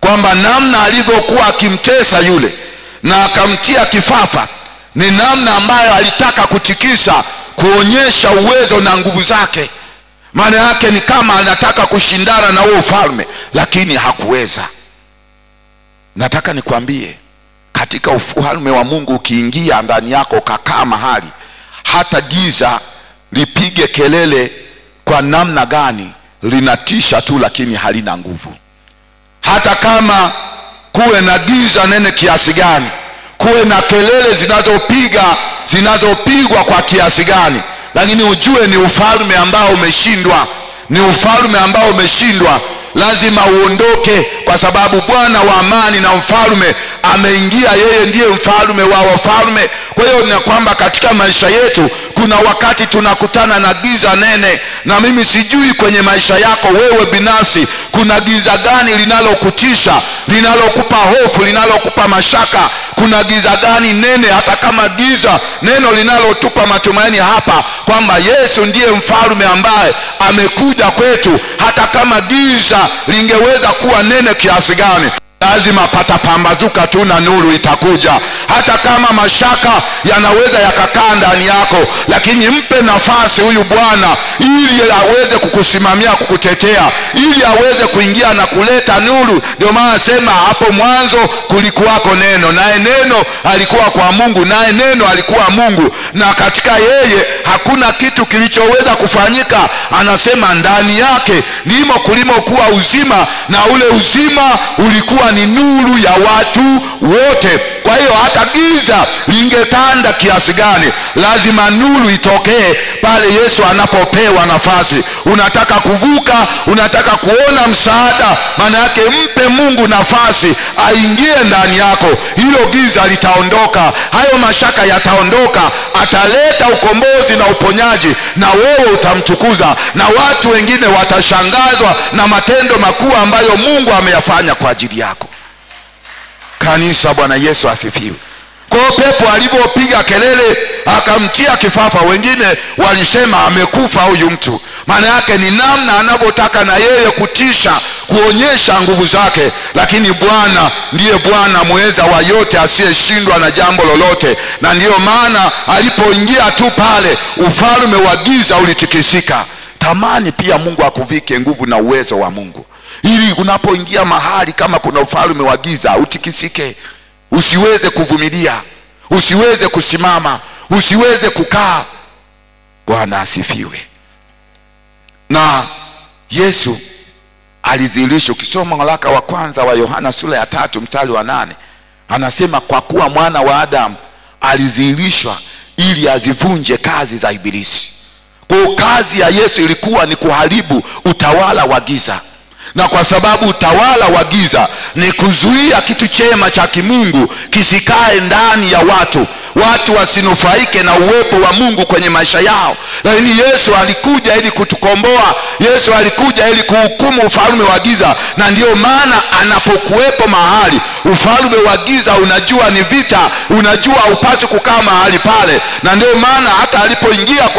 kwamba namna alivyokuwa akimtesa yule na akamtia kifafa ni namna ambayo alitaka kutikisa, kuonyesha uwezo na nguvu zake. Maana yake ni kama anataka kushindana na huo ufalme, lakini hakuweza. Nataka nikwambie, katika ufalme wa Mungu ukiingia ndani yako ukakaa mahali, hata giza lipige kelele kwa namna gani, linatisha tu, lakini halina nguvu. Hata kama kuwe na giza nene kiasi gani, kuwe na kelele zinazopigwa kwa kiasi gani, lakini ujue ni ufalme ambao umeshindwa, ni ufalme ambao umeshindwa. Lazima uondoke, kwa sababu Bwana wa amani na mfalme ameingia. Yeye ndiye mfalme wa wafalme. Kwa hiyo ni kwamba katika maisha yetu kuna wakati tunakutana na giza nene, na mimi sijui kwenye maisha yako wewe binafsi kuna giza gani linalokutisha, linalokupa hofu, linalokupa mashaka. Kuna giza gani nene, hata kama giza neno linalotupa matumaini hapa kwamba Yesu ndiye mfalme ambaye amekuja kwetu. Hata kama giza lingeweza kuwa nene kiasi gani, lazima patapambazuka tu na nuru itakuja. Hata kama mashaka yanaweza yakakaa ndani yako, lakini mpe nafasi huyu Bwana ili aweze kukusimamia, kukutetea, ili aweze kuingia na kuleta nuru. Ndio maana sema hapo mwanzo kulikuwako neno, naye neno alikuwa kwa Mungu, naye neno alikuwa Mungu, na katika yeye hakuna kitu kilichoweza kufanyika. Anasema ndani yake ndimo kulimokuwa uzima, na ule uzima ulikuwa ni nuru ya watu wote. Kwa hiyo hata giza lingetanda kiasi gani, lazima nuru itokee pale Yesu anapopewa nafasi. Unataka kuvuka, unataka kuona msaada, maana yake mpe Mungu nafasi aingie ndani yako. Hilo giza litaondoka, hayo mashaka yataondoka, ataleta ukombozi na uponyaji, na wewe utamtukuza, na watu wengine watashangazwa na matendo makuu ambayo Mungu ameyafanya kwa ajili yako. Kanisa, Bwana Yesu asifiwe. Kwa pepo alipopiga kelele akamtia kifafa, wengine walisema amekufa huyu mtu. Maana yake ni namna anavyotaka na yeye kutisha, kuonyesha nguvu zake. Lakini Bwana ndiye Bwana muweza wa yote, asiyeshindwa na jambo lolote. Na ndiyo maana alipoingia tu pale, ufalme wa giza ulitikisika. Tamani pia Mungu akuvike nguvu na uwezo wa Mungu, ili unapoingia mahali kama kuna ufalme wa giza utikisike, usiweze kuvumilia, usiweze kusimama, usiweze kukaa. Bwana asifiwe. Na Yesu alizilishwa. Ukisoma waraka wa kwanza wa Yohana sura ya 3 mstari wa 8, anasema kwa kuwa mwana wa Adamu alizilishwa ili azivunje kazi za ibilisi. Kwa kazi ya Yesu ilikuwa ni kuharibu utawala wa giza. Na kwa sababu utawala wa giza ni kuzuia kitu chema cha kimungu kisikae ndani ya watu, watu wasinufaike na uwepo wa Mungu kwenye maisha yao. Lakini Yesu alikuja ili kutukomboa. Yesu alikuja ili kuhukumu ufalme wa giza. Na ndiyo maana anapokuwepo mahali ufalme wa giza, unajua ni vita, unajua upasi kukaa mahali pale. Na ndiyo maana hata alipoingia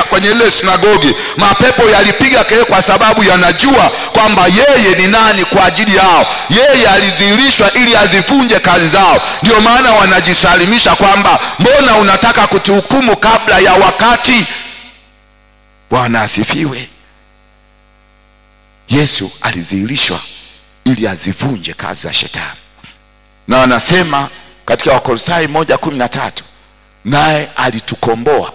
kwenye ile sinagogi, mapepo yalipiga kelele kwa sababu yanajua kwamba yeye ni nani kwa ajili yao. Yeye alizilishwa ili azivunje kazi zao. Ndio maana wanajisalimisha kwamba mbona unataka kutuhukumu kabla ya wakati? Bwana asifiwe. Yesu alizilishwa ili azivunje kazi za shetani. Na anasema katika Wakolosai 1:13, naye alitukomboa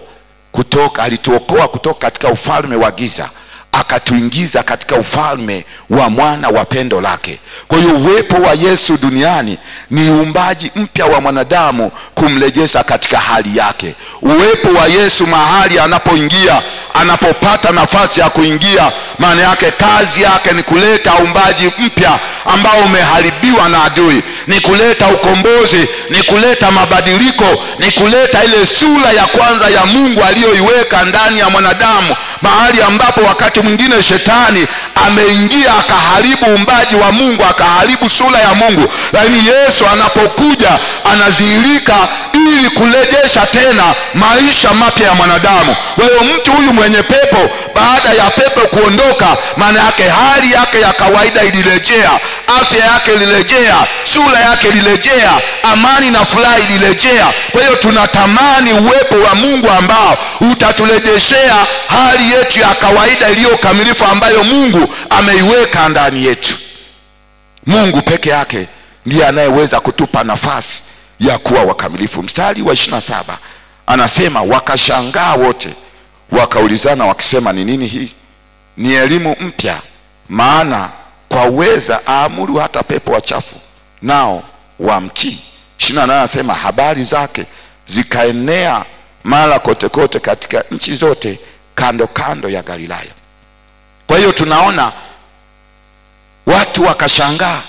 alituokoa kutoka katika ufalme wa giza, akatuingiza katika ufalme wa mwana wa pendo lake. Kwa hiyo uwepo wa Yesu duniani ni uumbaji mpya wa mwanadamu, kumrejesha katika hali yake. Uwepo wa Yesu mahali anapoingia, anapopata nafasi ya kuingia, maana yake kazi yake ni kuleta uumbaji mpya ambao umeharibiwa na adui, ni kuleta ukombozi, ni kuleta mabadiliko, ni kuleta ile sura ya kwanza ya Mungu aliyoiweka ndani ya mwanadamu, mahali ambapo wakati mwingine shetani ameingia akaharibu uumbaji wa Mungu, akaharibu sura ya Mungu. Lakini Yesu anapokuja anadhihirika ili kurejesha tena maisha mapya ya mwanadamu. Wewe mtu huyu mwenye pepo, baada ya pepo kuondoka, maana yake hali yake ya kawaida ilirejea, afya yake ilirejea, sura yake ilirejea, amani na furaha ilirejea. Kwa hiyo tunatamani uwepo wa Mungu ambao utaturejeshea hali yetu ya kawaida iliyo kamilifu ambayo Mungu ameiweka ndani yetu. Mungu peke yake ndiye anayeweza kutupa nafasi ya kuwa wakamilifu. Mstari wa 27 anasema wakashangaa wote, wakaulizana wakisema, ni nini hii? Ni elimu mpya, maana kwa uweza aamuru hata pepo wachafu nao wamtii. 28 anasema habari zake zikaenea mara kote kote katika nchi zote kando kando ya Galilaya. Kwa hiyo tunaona watu wakashangaa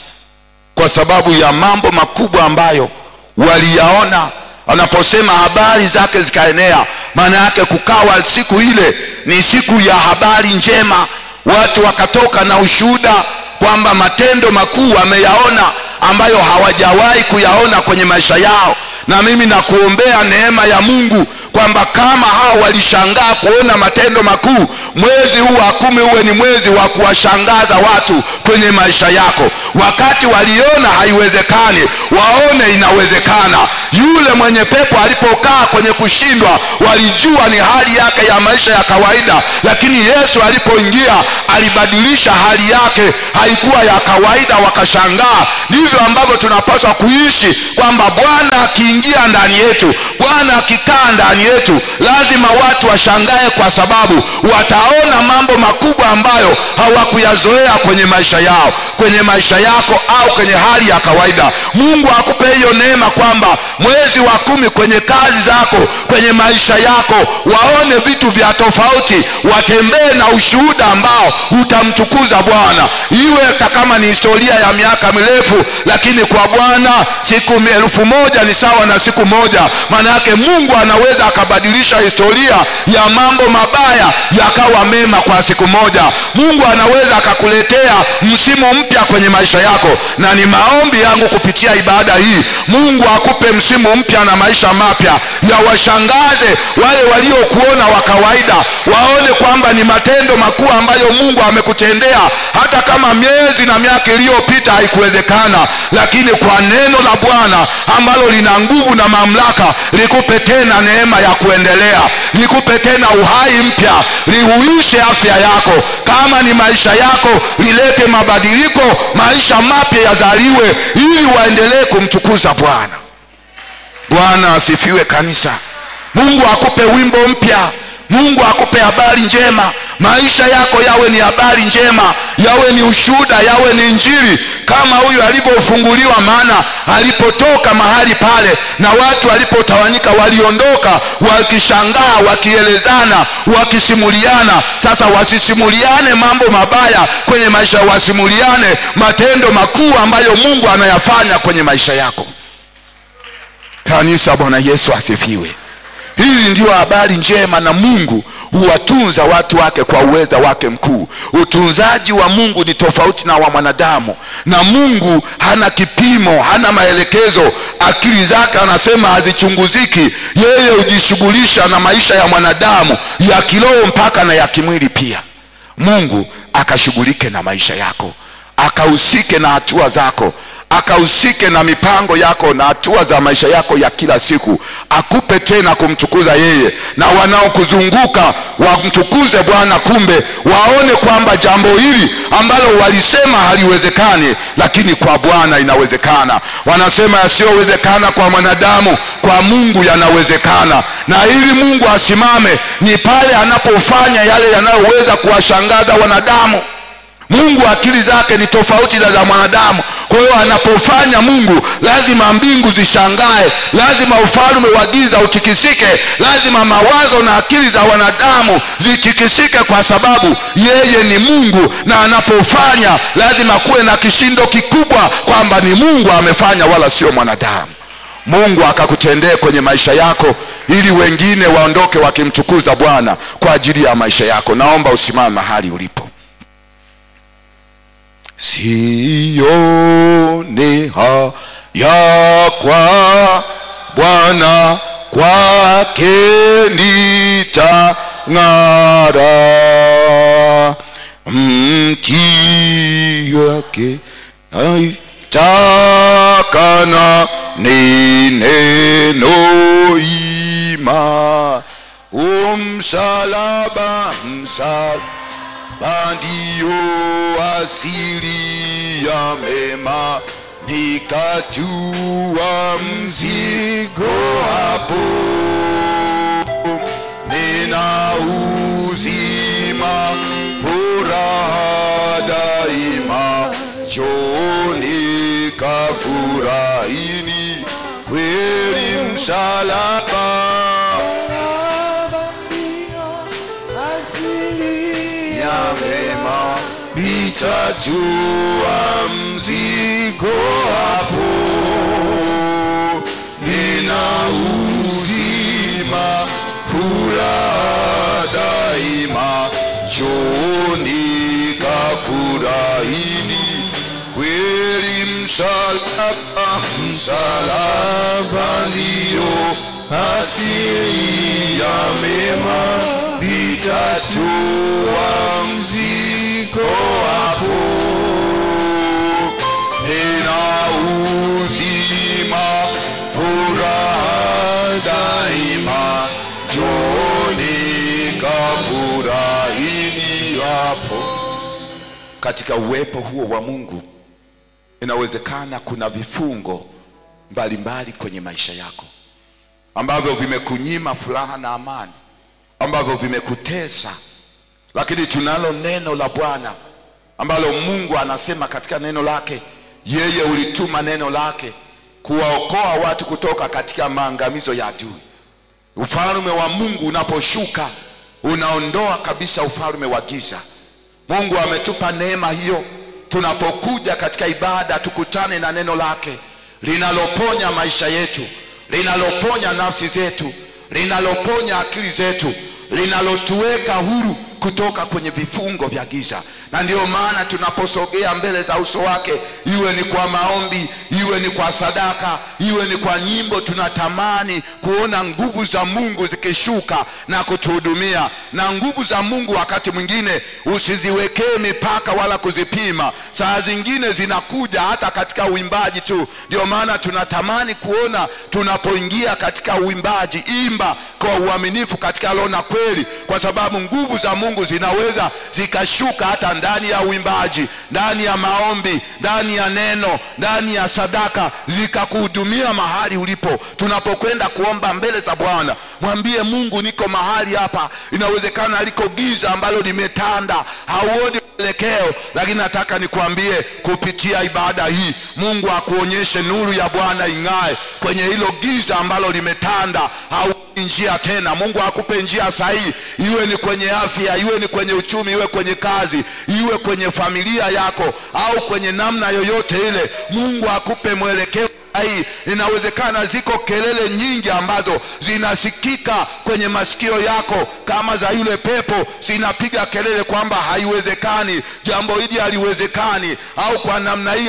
kwa sababu ya mambo makubwa ambayo waliyaona. Anaposema habari zake zikaenea, Maana yake kukawa siku ile ni siku ya habari njema. Watu wakatoka na ushuhuda kwamba matendo makuu wameyaona ambayo hawajawahi kuyaona kwenye maisha yao. Na mimi nakuombea neema ya Mungu kwamba kama hao walishangaa kuona matendo makuu, mwezi huu wa 10 uwe ni mwezi wa kuwashangaza watu kwenye maisha yako. Wakati waliona haiwezekani, waone inawezekana. Yule mwenye pepo alipokaa kwenye kushindwa, walijua ni hali yake ya maisha ya kawaida, lakini Yesu alipoingia alibadilisha hali yake, haikuwa ya kawaida, wakashangaa. Ndivyo ambavyo tunapaswa kuishi, kwamba Bwana akiingia ndani yetu, Bwana akikaa ndani yetu, lazima watu washangae, kwa sababu wataona mambo makubwa ambayo hawakuyazoea kwenye maisha yao, kwenye maisha yako au kwenye hali ya kawaida. Mungu akupe hiyo neema kwamba mwezi wa 10 kwenye kazi zako, kwenye maisha yako, waone vitu vya tofauti, watembee na ushuhuda ambao utamtukuza Bwana. Iwe kama ni historia ya miaka mirefu, lakini kwa Bwana siku 1000 ni sawa na siku moja. Maana yake Mungu anaweza akabadilisha historia ya mambo mabaya yakawa mema kwa siku moja. Mungu anaweza akakuletea msimu mpya kwenye maisha yako. Na ni maombi yangu kupitia ibada hii, Mungu akupe msimu mpya na maisha mapya, ya washangaze wale waliokuona wa kawaida, waone kwamba ni matendo makuu ambayo Mungu amekutendea, hata kama miezi na miaka iliyopita haikuwezekana. Lakini kwa neno la Bwana ambalo lina nguvu na mamlaka, likupe tena neema ya kuendelea, likupe tena uhai mpya, lihuishe afya yako. Kama ni maisha yako, lilete mabadiliko, maisha mapya yazaliwe, ili waendelee kumtukuza Bwana. Bwana asifiwe kanisa. Mungu akupe wimbo mpya, Mungu akupe habari njema. Maisha yako yawe ni habari njema, yawe ni ushuhuda, yawe ni injili, kama huyu alipofunguliwa. Maana alipotoka mahali pale na watu walipotawanyika, waliondoka wakishangaa, wakielezana, wakisimuliana. Sasa wasisimuliane mambo mabaya kwenye maisha, wasimuliane matendo makuu ambayo Mungu anayafanya kwenye maisha yako. Kanisa, Bwana Yesu asifiwe. Hii ndio habari njema, na Mungu huwatunza watu wake kwa uweza wake mkuu. Utunzaji wa Mungu ni tofauti na wa mwanadamu, na Mungu hana kipimo, hana maelekezo. Akili zake anasema hazichunguziki. Yeye hujishughulisha na maisha ya mwanadamu, ya kiroho mpaka na ya kimwili pia. Mungu akashughulike na maisha yako, akahusike na hatua zako, akahusike na mipango yako na hatua za maisha yako ya kila siku. Akupe tena kumtukuza yeye, na wanaokuzunguka wamtukuze Bwana. Kumbe waone kwamba jambo hili ambalo walisema haliwezekani, lakini kwa Bwana inawezekana. Wanasema yasiyowezekana kwa mwanadamu, kwa Mungu yanawezekana. Na ili Mungu asimame ni pale anapofanya yale yanayoweza kuwashangaza wanadamu. Mungu akili zake ni tofauti na za mwanadamu. Kwa hiyo anapofanya Mungu, lazima mbingu zishangae, lazima ufalme wa giza utikisike, lazima mawazo na akili za wanadamu zitikisike, kwa sababu yeye ni Mungu. Na anapofanya lazima kuwe na kishindo kikubwa kwamba ni Mungu amefanya, wala sio mwanadamu. Mungu akakutendee kwenye maisha yako, ili wengine waondoke wakimtukuza Bwana kwa ajili ya maisha yako. Naomba usimame mahali ulipo. Sione haya kwa Bwana, kwake nitang'ara. Mti wake takana ni neno ima. Msalaba ndio asili ya mema, nikatua mzigo hapo. Nina uzima, furaha daima, njoni kafurahini kweli. Msalaba mema, nitatua mzigo hapo. Nina uzima, msalaba ndio asili ya mema, nitatua mzigo hapo. Nina uzima, furaha daima, njooni kafurahini hapo. Katika uwepo huo wa Mungu, inawezekana kuna vifungo mbalimbali kwenye maisha yako ambavyo vimekunyima furaha na amani, ambavyo vimekutesa. Lakini tunalo neno la Bwana ambalo Mungu anasema katika neno lake, yeye ulituma neno lake kuwaokoa watu kutoka katika maangamizo ya adui. Ufalme wa Mungu unaposhuka, unaondoa kabisa ufalme wa giza. Mungu ametupa neema hiyo, tunapokuja katika ibada tukutane na neno lake linaloponya maisha yetu, linaloponya nafsi zetu, linaloponya akili zetu, linalotuweka huru kutoka kwenye vifungo vya giza. Na ndio maana tunaposogea mbele za uso wake, iwe ni kwa maombi, iwe ni kwa sadaka, iwe ni kwa nyimbo, tunatamani kuona nguvu za Mungu zikishuka na kutuhudumia. Na nguvu za Mungu wakati mwingine usiziwekee mipaka wala kuzipima. Saa zingine zinakuja hata katika uimbaji tu. Ndio maana tunatamani kuona tunapoingia katika uimbaji, imba kwa uaminifu katika roho na kweli, kwa sababu nguvu za Mungu zinaweza zikashuka hata ndani ya uimbaji, ndani ya maombi, ndani ya neno, ndani ya sadaka, zikakuhudumia mahali ulipo. Tunapokwenda kuomba mbele za Bwana, mwambie Mungu, niko mahali hapa, inawezekana liko giza ambalo limetanda, hauoni mwelekeo, lakini nataka nikwambie kupitia ibada hii, Mungu akuonyeshe nuru ya Bwana ing'ae kwenye hilo giza ambalo limetanda, njia tena. Mungu akupe njia sahihi, iwe ni kwenye afya, iwe ni kwenye uchumi, iwe kwenye kazi, iwe kwenye familia yako, au kwenye namna yoyote ile. Mungu akupe mwelekeo sahihi. Inawezekana ziko kelele nyingi ambazo zinasikika kwenye masikio yako kama za yule pepo, zinapiga kelele kwamba haiwezekani, jambo hili haliwezekani, au kwa namna hii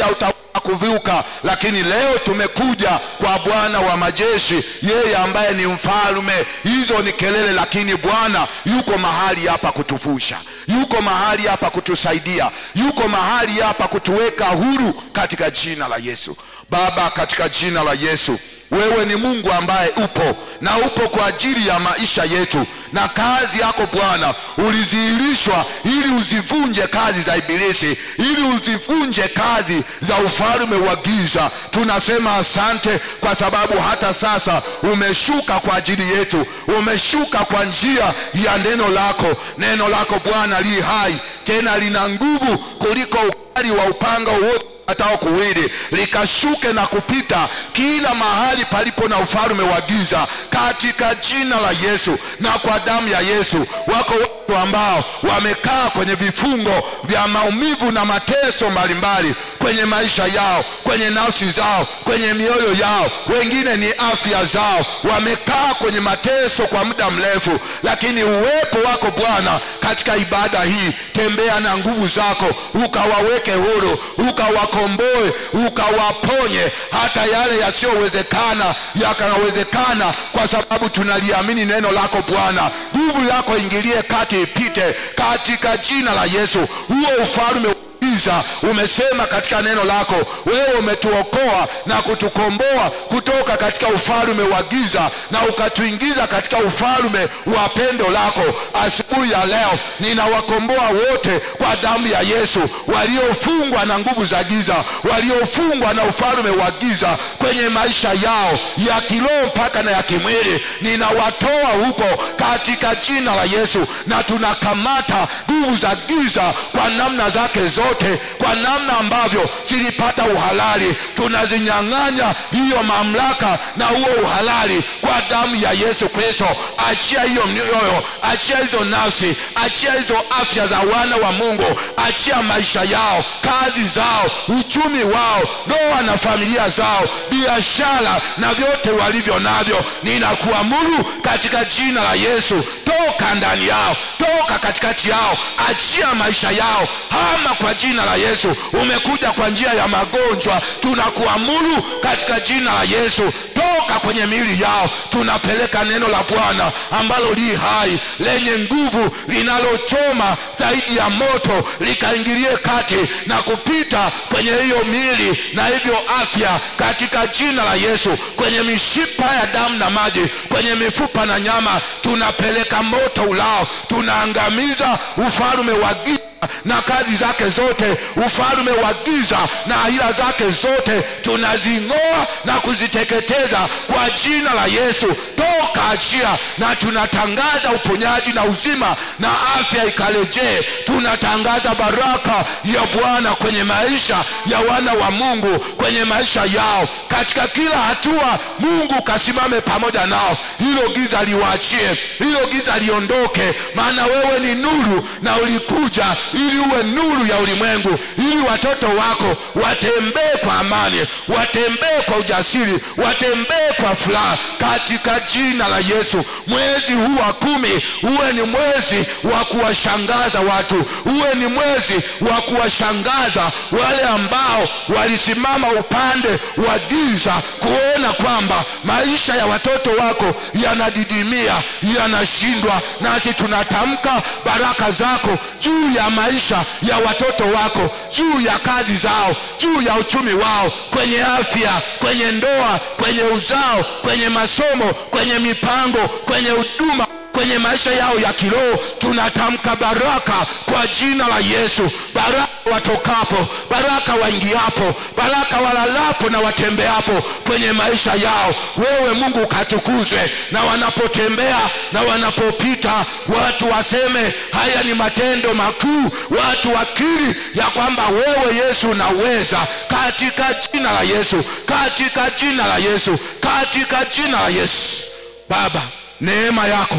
kuvuka. Lakini leo tumekuja kwa Bwana wa majeshi, yeye ambaye ni mfalme. Hizo ni kelele, lakini Bwana yuko mahali hapa kutuvusha, yuko mahali hapa kutusaidia, yuko mahali hapa kutuweka huru katika jina la Yesu. Baba, katika jina la Yesu, wewe ni Mungu ambaye upo na upo kwa ajili ya maisha yetu, na kazi yako Bwana ulizihirishwa ili uzivunje kazi za ibilisi, ili uzivunje kazi za ufalme wa giza. Tunasema asante kwa sababu hata sasa umeshuka kwa ajili yetu, umeshuka kwa njia ya neno lako. Neno lako Bwana li hai, tena lina nguvu kuliko ukali wa upanga wote atao kuwili, likashuke na kupita kila mahali palipo na ufalme wa giza, katika jina la Yesu. Na kwa damu ya Yesu, wako watu ambao wamekaa kwenye vifungo vya maumivu na mateso mbalimbali kwenye maisha yao, kwenye nafsi zao, kwenye mioyo yao, wengine ni afya zao, wamekaa kwenye mateso kwa muda mrefu. Lakini uwepo wako Bwana katika ibada hii, tembea na nguvu zako, ukawaweke huru, ukawakomboe, ukawaponye. Hata yale yasiyowezekana yakanawezekana, kwa sababu tunaliamini neno lako Bwana. Nguvu yako ingilie kati, ipite katika jina la Yesu. Huo ufalme giza, umesema katika neno lako, wewe umetuokoa na kutukomboa kutoka katika ufalme wa giza na ukatuingiza katika ufalme wa pendo lako. Asubuhi ya leo ninawakomboa wote kwa damu ya Yesu, waliofungwa na nguvu za giza, waliofungwa na ufalme wa giza kwenye maisha yao ya kiroho mpaka na ya kimwili. Ninawatoa huko katika jina la Yesu, na tunakamata nguvu za giza kwa namna zake zote, kwa namna ambavyo zilipata uhalali. Tunazinyang'anya hiyo mamlaka na huo uhalali kwa damu ya Yesu Kristo. Achia hiyo mioyo, achia hizo nafsi, achia hizo afya za wana wa Mungu, achia maisha yao, kazi zao, uchumi wao, ndoa na familia zao, biashara na vyote walivyo navyo. Ninakuamuru katika jina la Yesu, toka ndani yao, toka katikati yao, achia maisha yao, hama kwa jina la Yesu. Umekuja kwa njia ya magonjwa, tunakuamuru katika jina la Yesu, toka kwenye miili yao. Tunapeleka neno la Bwana ambalo li hai, lenye nguvu, linalochoma zaidi ya moto, likaingilie kati na kupita kwenye hiyo miili na hivyo afya katika jina la Yesu. Kwenye mishipa ya damu na maji, kwenye mifupa na nyama, tunapeleka moto ulao, tunaangamiza ufalme wa giza na kazi zake zote, ufalme wa giza na hila zake zote, tunazing'oa na kuziteketeza kwa jina la Yesu. Toka, achia, na tunatangaza uponyaji na uzima na afya ikarejee. Tunatangaza baraka ya Bwana kwenye maisha ya wana wa Mungu, kwenye maisha yao, katika kila hatua. Mungu kasimame pamoja nao, hilo giza liwaachie, hilo giza liondoke, maana wewe ni nuru na ulikuja ili uwe nuru ya ulimwengu, ili watoto wako watembee kwa amani, watembee kwa ujasiri, watembee kwa furaha katika jina la Yesu. Mwezi huu wa 10 uwe ni mwezi wa kuwashangaza watu, uwe ni mwezi wa kuwashangaza wale ambao walisimama upande wa giza, kuona kwamba maisha ya watoto wako yanadidimia, yanashindwa. Nasi tunatamka baraka zako juu ya maisha ya watoto wako, juu ya kazi zao, juu ya uchumi wao, kwenye afya, kwenye ndoa, kwenye uzao, kwenye masomo, kwenye mipango, kwenye huduma, kwenye maisha yao ya kiroho. Tunatamka baraka kwa jina la Yesu. Baraka watokapo, baraka waingiapo, baraka walalapo na watembeapo kwenye maisha yao. Wewe Mungu katukuzwe, na wanapotembea na wanapopita, watu waseme haya ni matendo makuu. Watu wakiri ya kwamba wewe Yesu unaweza, katika jina la Yesu, katika jina la Yesu, katika jina la Yesu. Baba, neema yako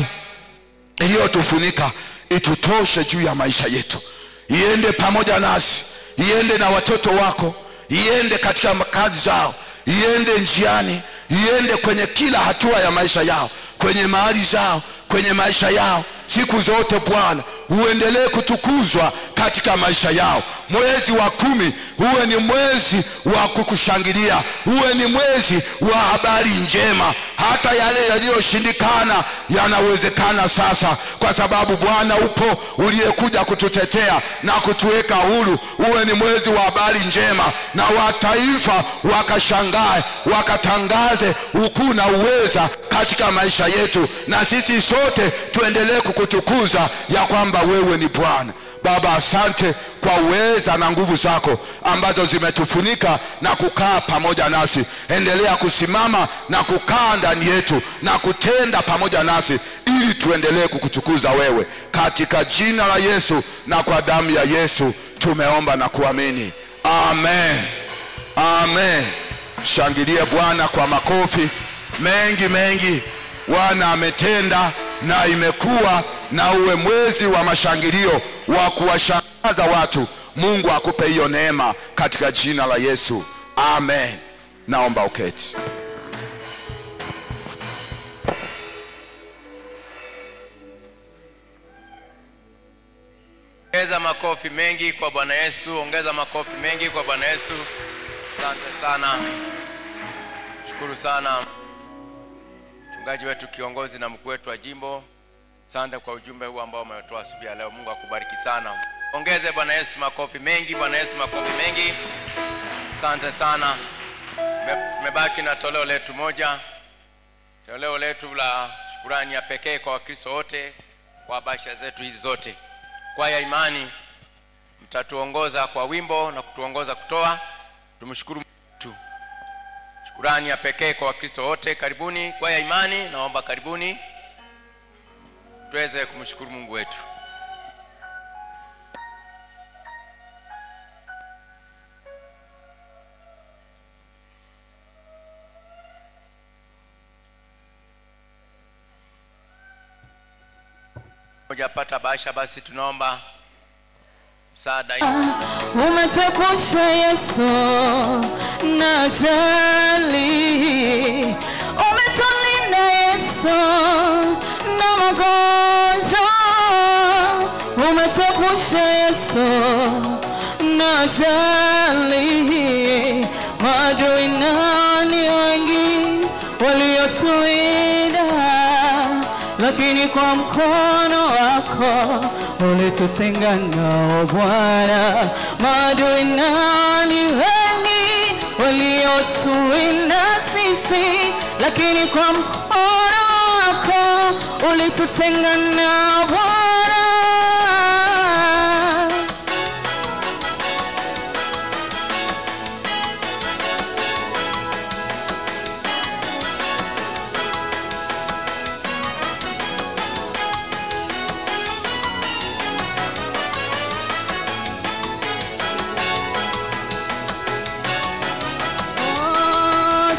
iliyotufunika itutoshe juu ya maisha yetu, iende pamoja nasi, iende na watoto wako, iende katika kazi zao, iende njiani, iende kwenye kila hatua ya maisha yao, kwenye mahali zao, kwenye maisha yao siku zote. Bwana, uendelee kutukuzwa katika maisha yao. Mwezi wa 10 uwe ni mwezi wa kukushangilia, uwe ni mwezi wa habari njema. Hata yale yaliyoshindikana yanawezekana sasa, kwa sababu Bwana upo uliyekuja kututetea na kutuweka huru. Uwe ni mwezi wa habari njema, na wataifa wakashangae, wakatangaze ukuu na uweza katika maisha yetu, na sisi sote tuendelee kukutukuza ya kwamba wewe ni Bwana. Baba, asante kwa uweza na nguvu zako ambazo zimetufunika na kukaa pamoja nasi. Endelea kusimama na kukaa ndani yetu na kutenda pamoja nasi, ili tuendelee kukutukuza wewe, katika jina la Yesu na kwa damu ya Yesu tumeomba na kuamini. Amen. Amen. Shangilie Bwana kwa makofi mengi mengi. Bwana ametenda na imekuwa na uwe mwezi wa mashangilio wa kuwashangaza watu. Mungu akupe hiyo neema katika jina la Yesu. Amen. Naomba uketi. Ongeza makofi mengi kwa Bwana Yesu, ongeza makofi mengi kwa Bwana Yesu. Asante sana. Shukuru sana mchungaji wetu, kiongozi na mkuu wetu wa jimbo. Asante kwa ujumbe huu ambao umetoa asubuhi ya leo. Mungu akubariki sana. Ongeze Bwana Yesu makofi mengi, Bwana Yesu makofi mengi. Asante sana. Tumebaki na toleo letu moja. Toleo letu la shukrani ya pekee kwa Wakristo wote kwa basha zetu hizi zote. Kwa ya imani mtatuongoza kwa wimbo na kutuongoza kutoa. Tumshukuru Mungu. Shukrani ya pekee kwa Wakristo wote. Karibuni kwa ya imani, naomba karibuni tuweze kumshukuru Mungu wetu. Hujapata basha, basi tunaomba msaada. Umetupusha Yesu na jali, umetulinda Yesu na magonjwa. umetupusha Yesu, najali maadui nani wengi waliotuwinda, lakini kwa mkono wako ulitutenga nao Bwana. Maadui nani wengi waliotuwinda sisi, lakini kwa mkono wako ulitutenga nao Bwana.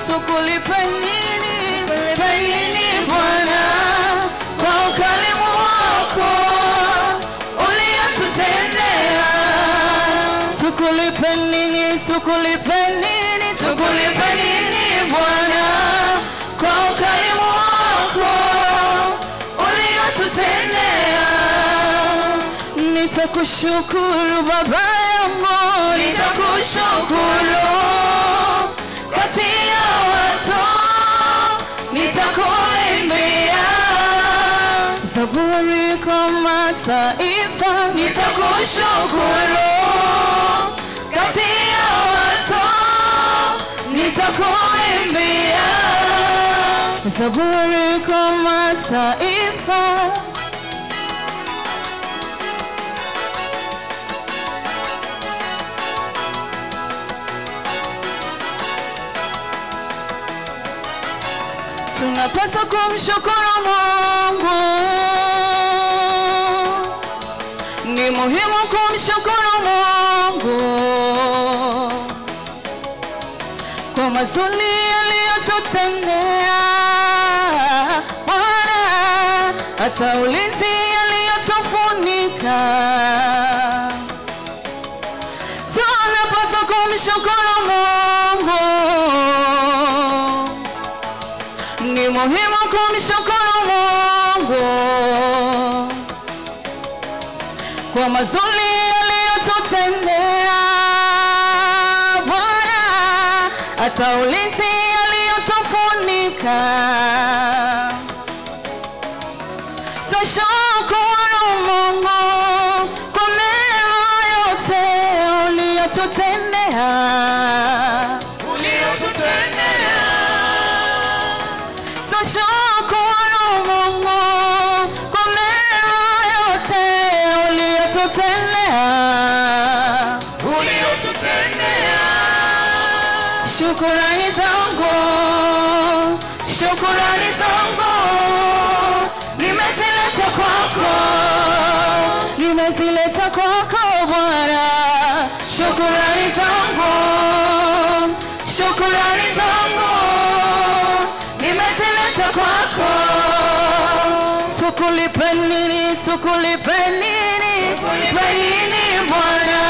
Tukulipe nini Bwana kwa ukarimu wako uliotutendea? Tukulipe nini Bwana kwa ukarimu wako uliotutendea? Nitakushukuru Baba yangu, nitakushukuru kati ya watu, nitakuimbia zaburi kwa mataifa. Nitakushukuru kati ya watu, nitakuimbia zaburi kwa mataifa. Tunapaswa kumshukuru Mungu, ni muhimu kumshukuru Mungu kwa mazuri aliyotutendea Bwana, hata ulinzi aliyotufunika. Tunapaswa kumshukuru Mungu, ni muhimu kumshukuru Mungu kwa mazuri aliyotutendea Bwana, hata ulinzi aliyotufunika. Tushukuru Mungu kwa mema yote uliyotutendea. Tushukuru Mungu kwa mema yote uliyotutendea. Shukrani zangu nimezileta kwako Bwana. Shukrani zangu nimezileta kwako. Tukulipe nini Bwana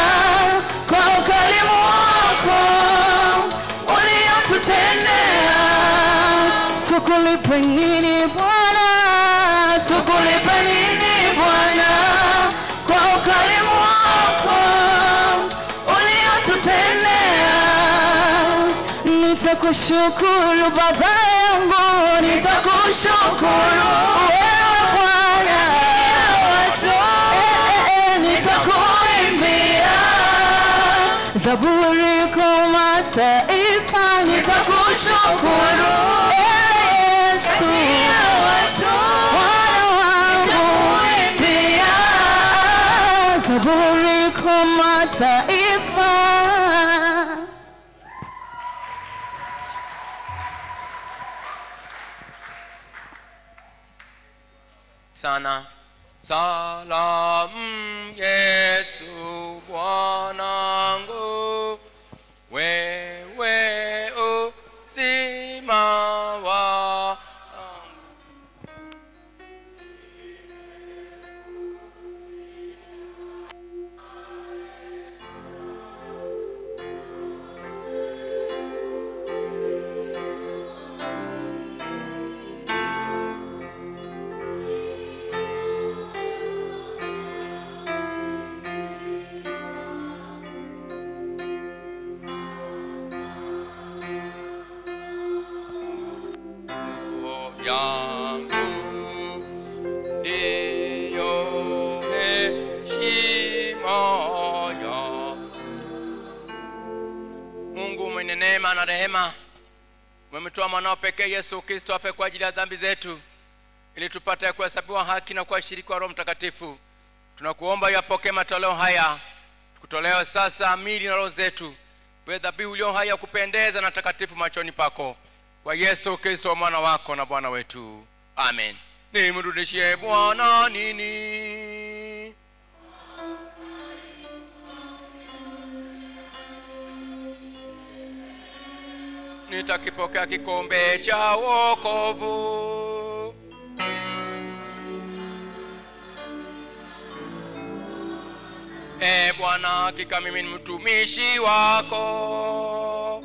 kwa ukarimu wako uliotutendea? Tukulipe nini Bwana kwa ukarimu wako uliotutendea? Nitakushukuru Baba yangu, nitakushukuru wewe Bwana, nitakuimbia zaburi kwa mataifa. Nitakushukuru Yesu, Bwana wangu, pia zaburi kwa mataifa. sana. Salamu Yesu Bwanangu, wewe uzima wangu. neema na rehema, umemtoa mwanao pekee Yesu Kristo afe kwa ajili ya dhambi zetu, ili tupate kuhesabiwa haki na kuwa shiriki wa Roho Mtakatifu. Tunakuomba yapokee matoleo haya, tukutolewe sasa miili na roho zetu, kwa dhabihu iliyo hai ya kupendeza na takatifu machoni pako, kwa Yesu Kristo mwana wako na Bwana wetu. Amen. Nimrudishie Bwana nini? Nitakipokea kikombe cha wokovu. Bwana, hakika mimi ni mtumishi wako.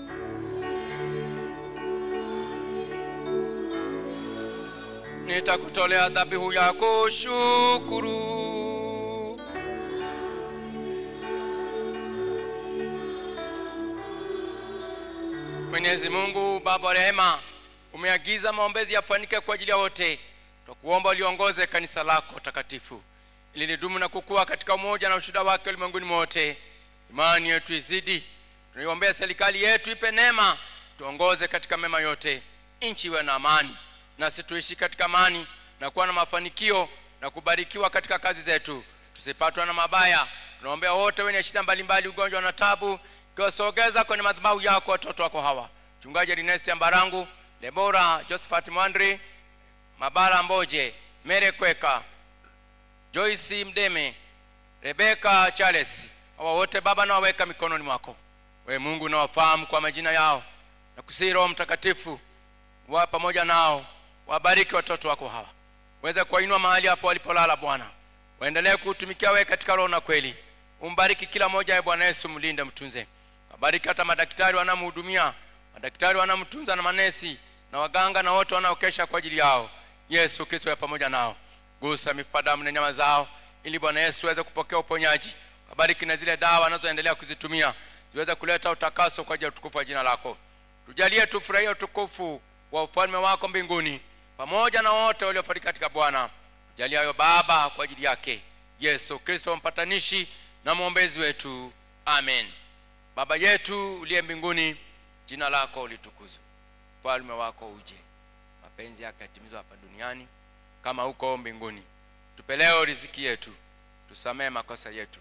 Nitakutolea dhabihu ya kushukuru. Mwenyezi Mungu Baba rehema, umeagiza maombezi yafanyike kwa ajili ya wote. Tukuomba uliongoze kanisa lako takatifu, ili lidumu na kukua katika umoja na ushuhuda wake ulimwenguni mote. Imani yetu izidi. Tunaiombea serikali yetu, ipe neema, tuongoze katika mema yote. Nchi iwe na amani, nasi tuishi katika amani na kuwa na mafanikio na kubarikiwa katika kazi zetu, tusipatwe na mabaya. Tunaombea wote wenye shida mbalimbali, ugonjwa na tabu, kiwasogeza kwenye madhabahu yako watoto wako hawa. Mchungaji Ernest Mbarangu, Lebora Josephat Mwandri, Mabara Mboje, Mere Kweka, Joyce Mdeme, Rebecca Charles, hawa wote Baba na waweka mikononi mwako. Wewe Mungu na wafahamu kwa majina yao, na kusihi Roho Mtakatifu wa pamoja nao, wabariki watoto wako hawa, waweze kuinua mahali hapo walipolala Bwana, waendelee kutumikia wewe katika roho na kweli. Umbariki kila mmoja ya Bwana Yesu, mlinde mtunze. Wabariki hata madaktari wanamhudumia, madaktari wanamtunza na manesi na waganga na wote wanaokesha kwa ajili yao. Yesu Kristo ya pamoja nao, gusa mifupa, damu na nyama zao, ili Bwana Yesu aweze kupokea uponyaji. Wabariki na zile dawa wanazoendelea kuzitumia, ziweze kuleta utakaso kwa ajili ya utukufu wa jina lako. Tujalie tufurahie utukufu wa ufalme wako mbinguni, pamoja na wote waliofariki katika Bwana. Tujalie hayo Baba kwa ajili yake Yesu Kristo mpatanishi na mwombezi wetu. Amen. Baba yetu uliye mbinguni, jina lako litukuzwe. Ufalme wako uje. Mapenzi yako yatimizwe hapa duniani kama huko mbinguni. Tupe leo riziki yetu. Tusamehe makosa yetu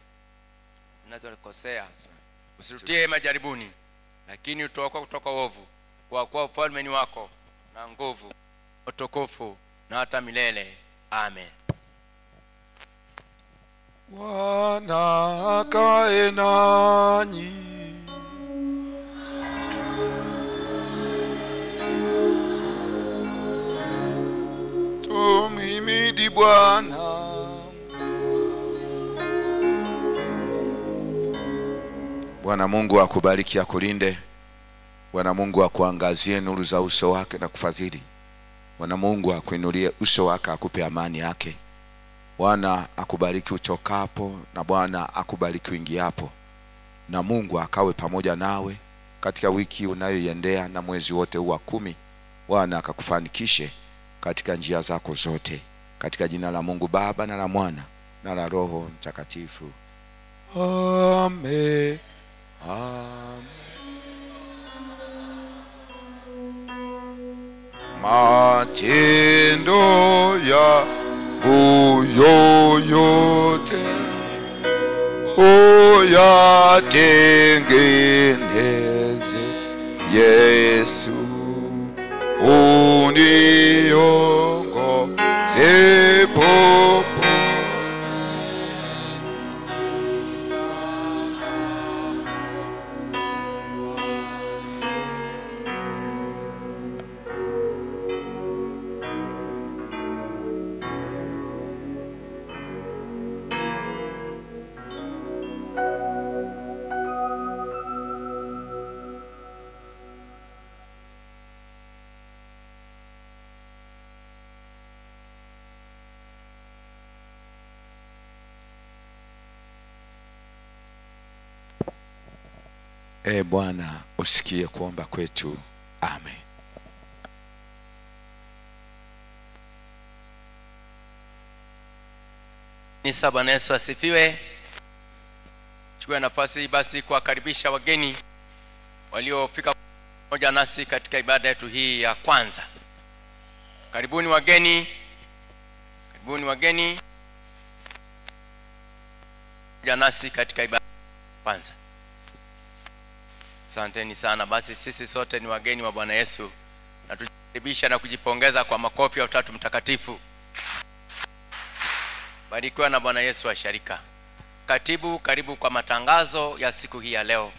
tunazokosea, usitutie majaribuni, lakini utuokoe kutoka uovu. Kwa kuwa ufalme ni wako na nguvu, utukufu na hata milele. Amen. Bwana akae nanyi. Tumhimidi Bwana. Bwana Mungu akubariki, akulinde. Bwana Mungu akuangazie nuru za uso wake na kufadhili. Bwana Mungu akuinulie uso wake, akupe amani yake. Bwana akubariki utokapo, na Bwana akubariki uingiapo. Na Mungu akawe pamoja nawe katika wiki unayoiendea na mwezi wote huu wa 10. Bwana akakufanikishe katika njia zako zote, katika jina la Mungu Baba na la Mwana na la Roho Mtakatifu. Amen. Amen. Matendo yangu yoyote uyatengeneze Yesu, uniongoze popote. Bwana usikie kuomba kwetu. Amen. Nisa Bwana Yesu asifiwe. Chukua nafasi basi kuwakaribisha wageni waliofika pamoja nasi katika ibada yetu hii ya kwanza. Karibuni wageni. Karibuni wageni. Pamoja nasi katika ibada ya kwanza. Asanteni sana. Basi sisi sote ni wageni wa Bwana Yesu na tujikaribisha na kujipongeza kwa makofi ya Utatu Mtakatifu. Barikiwa na Bwana Yesu wa sharika. Katibu, karibu kwa matangazo ya siku hii ya leo.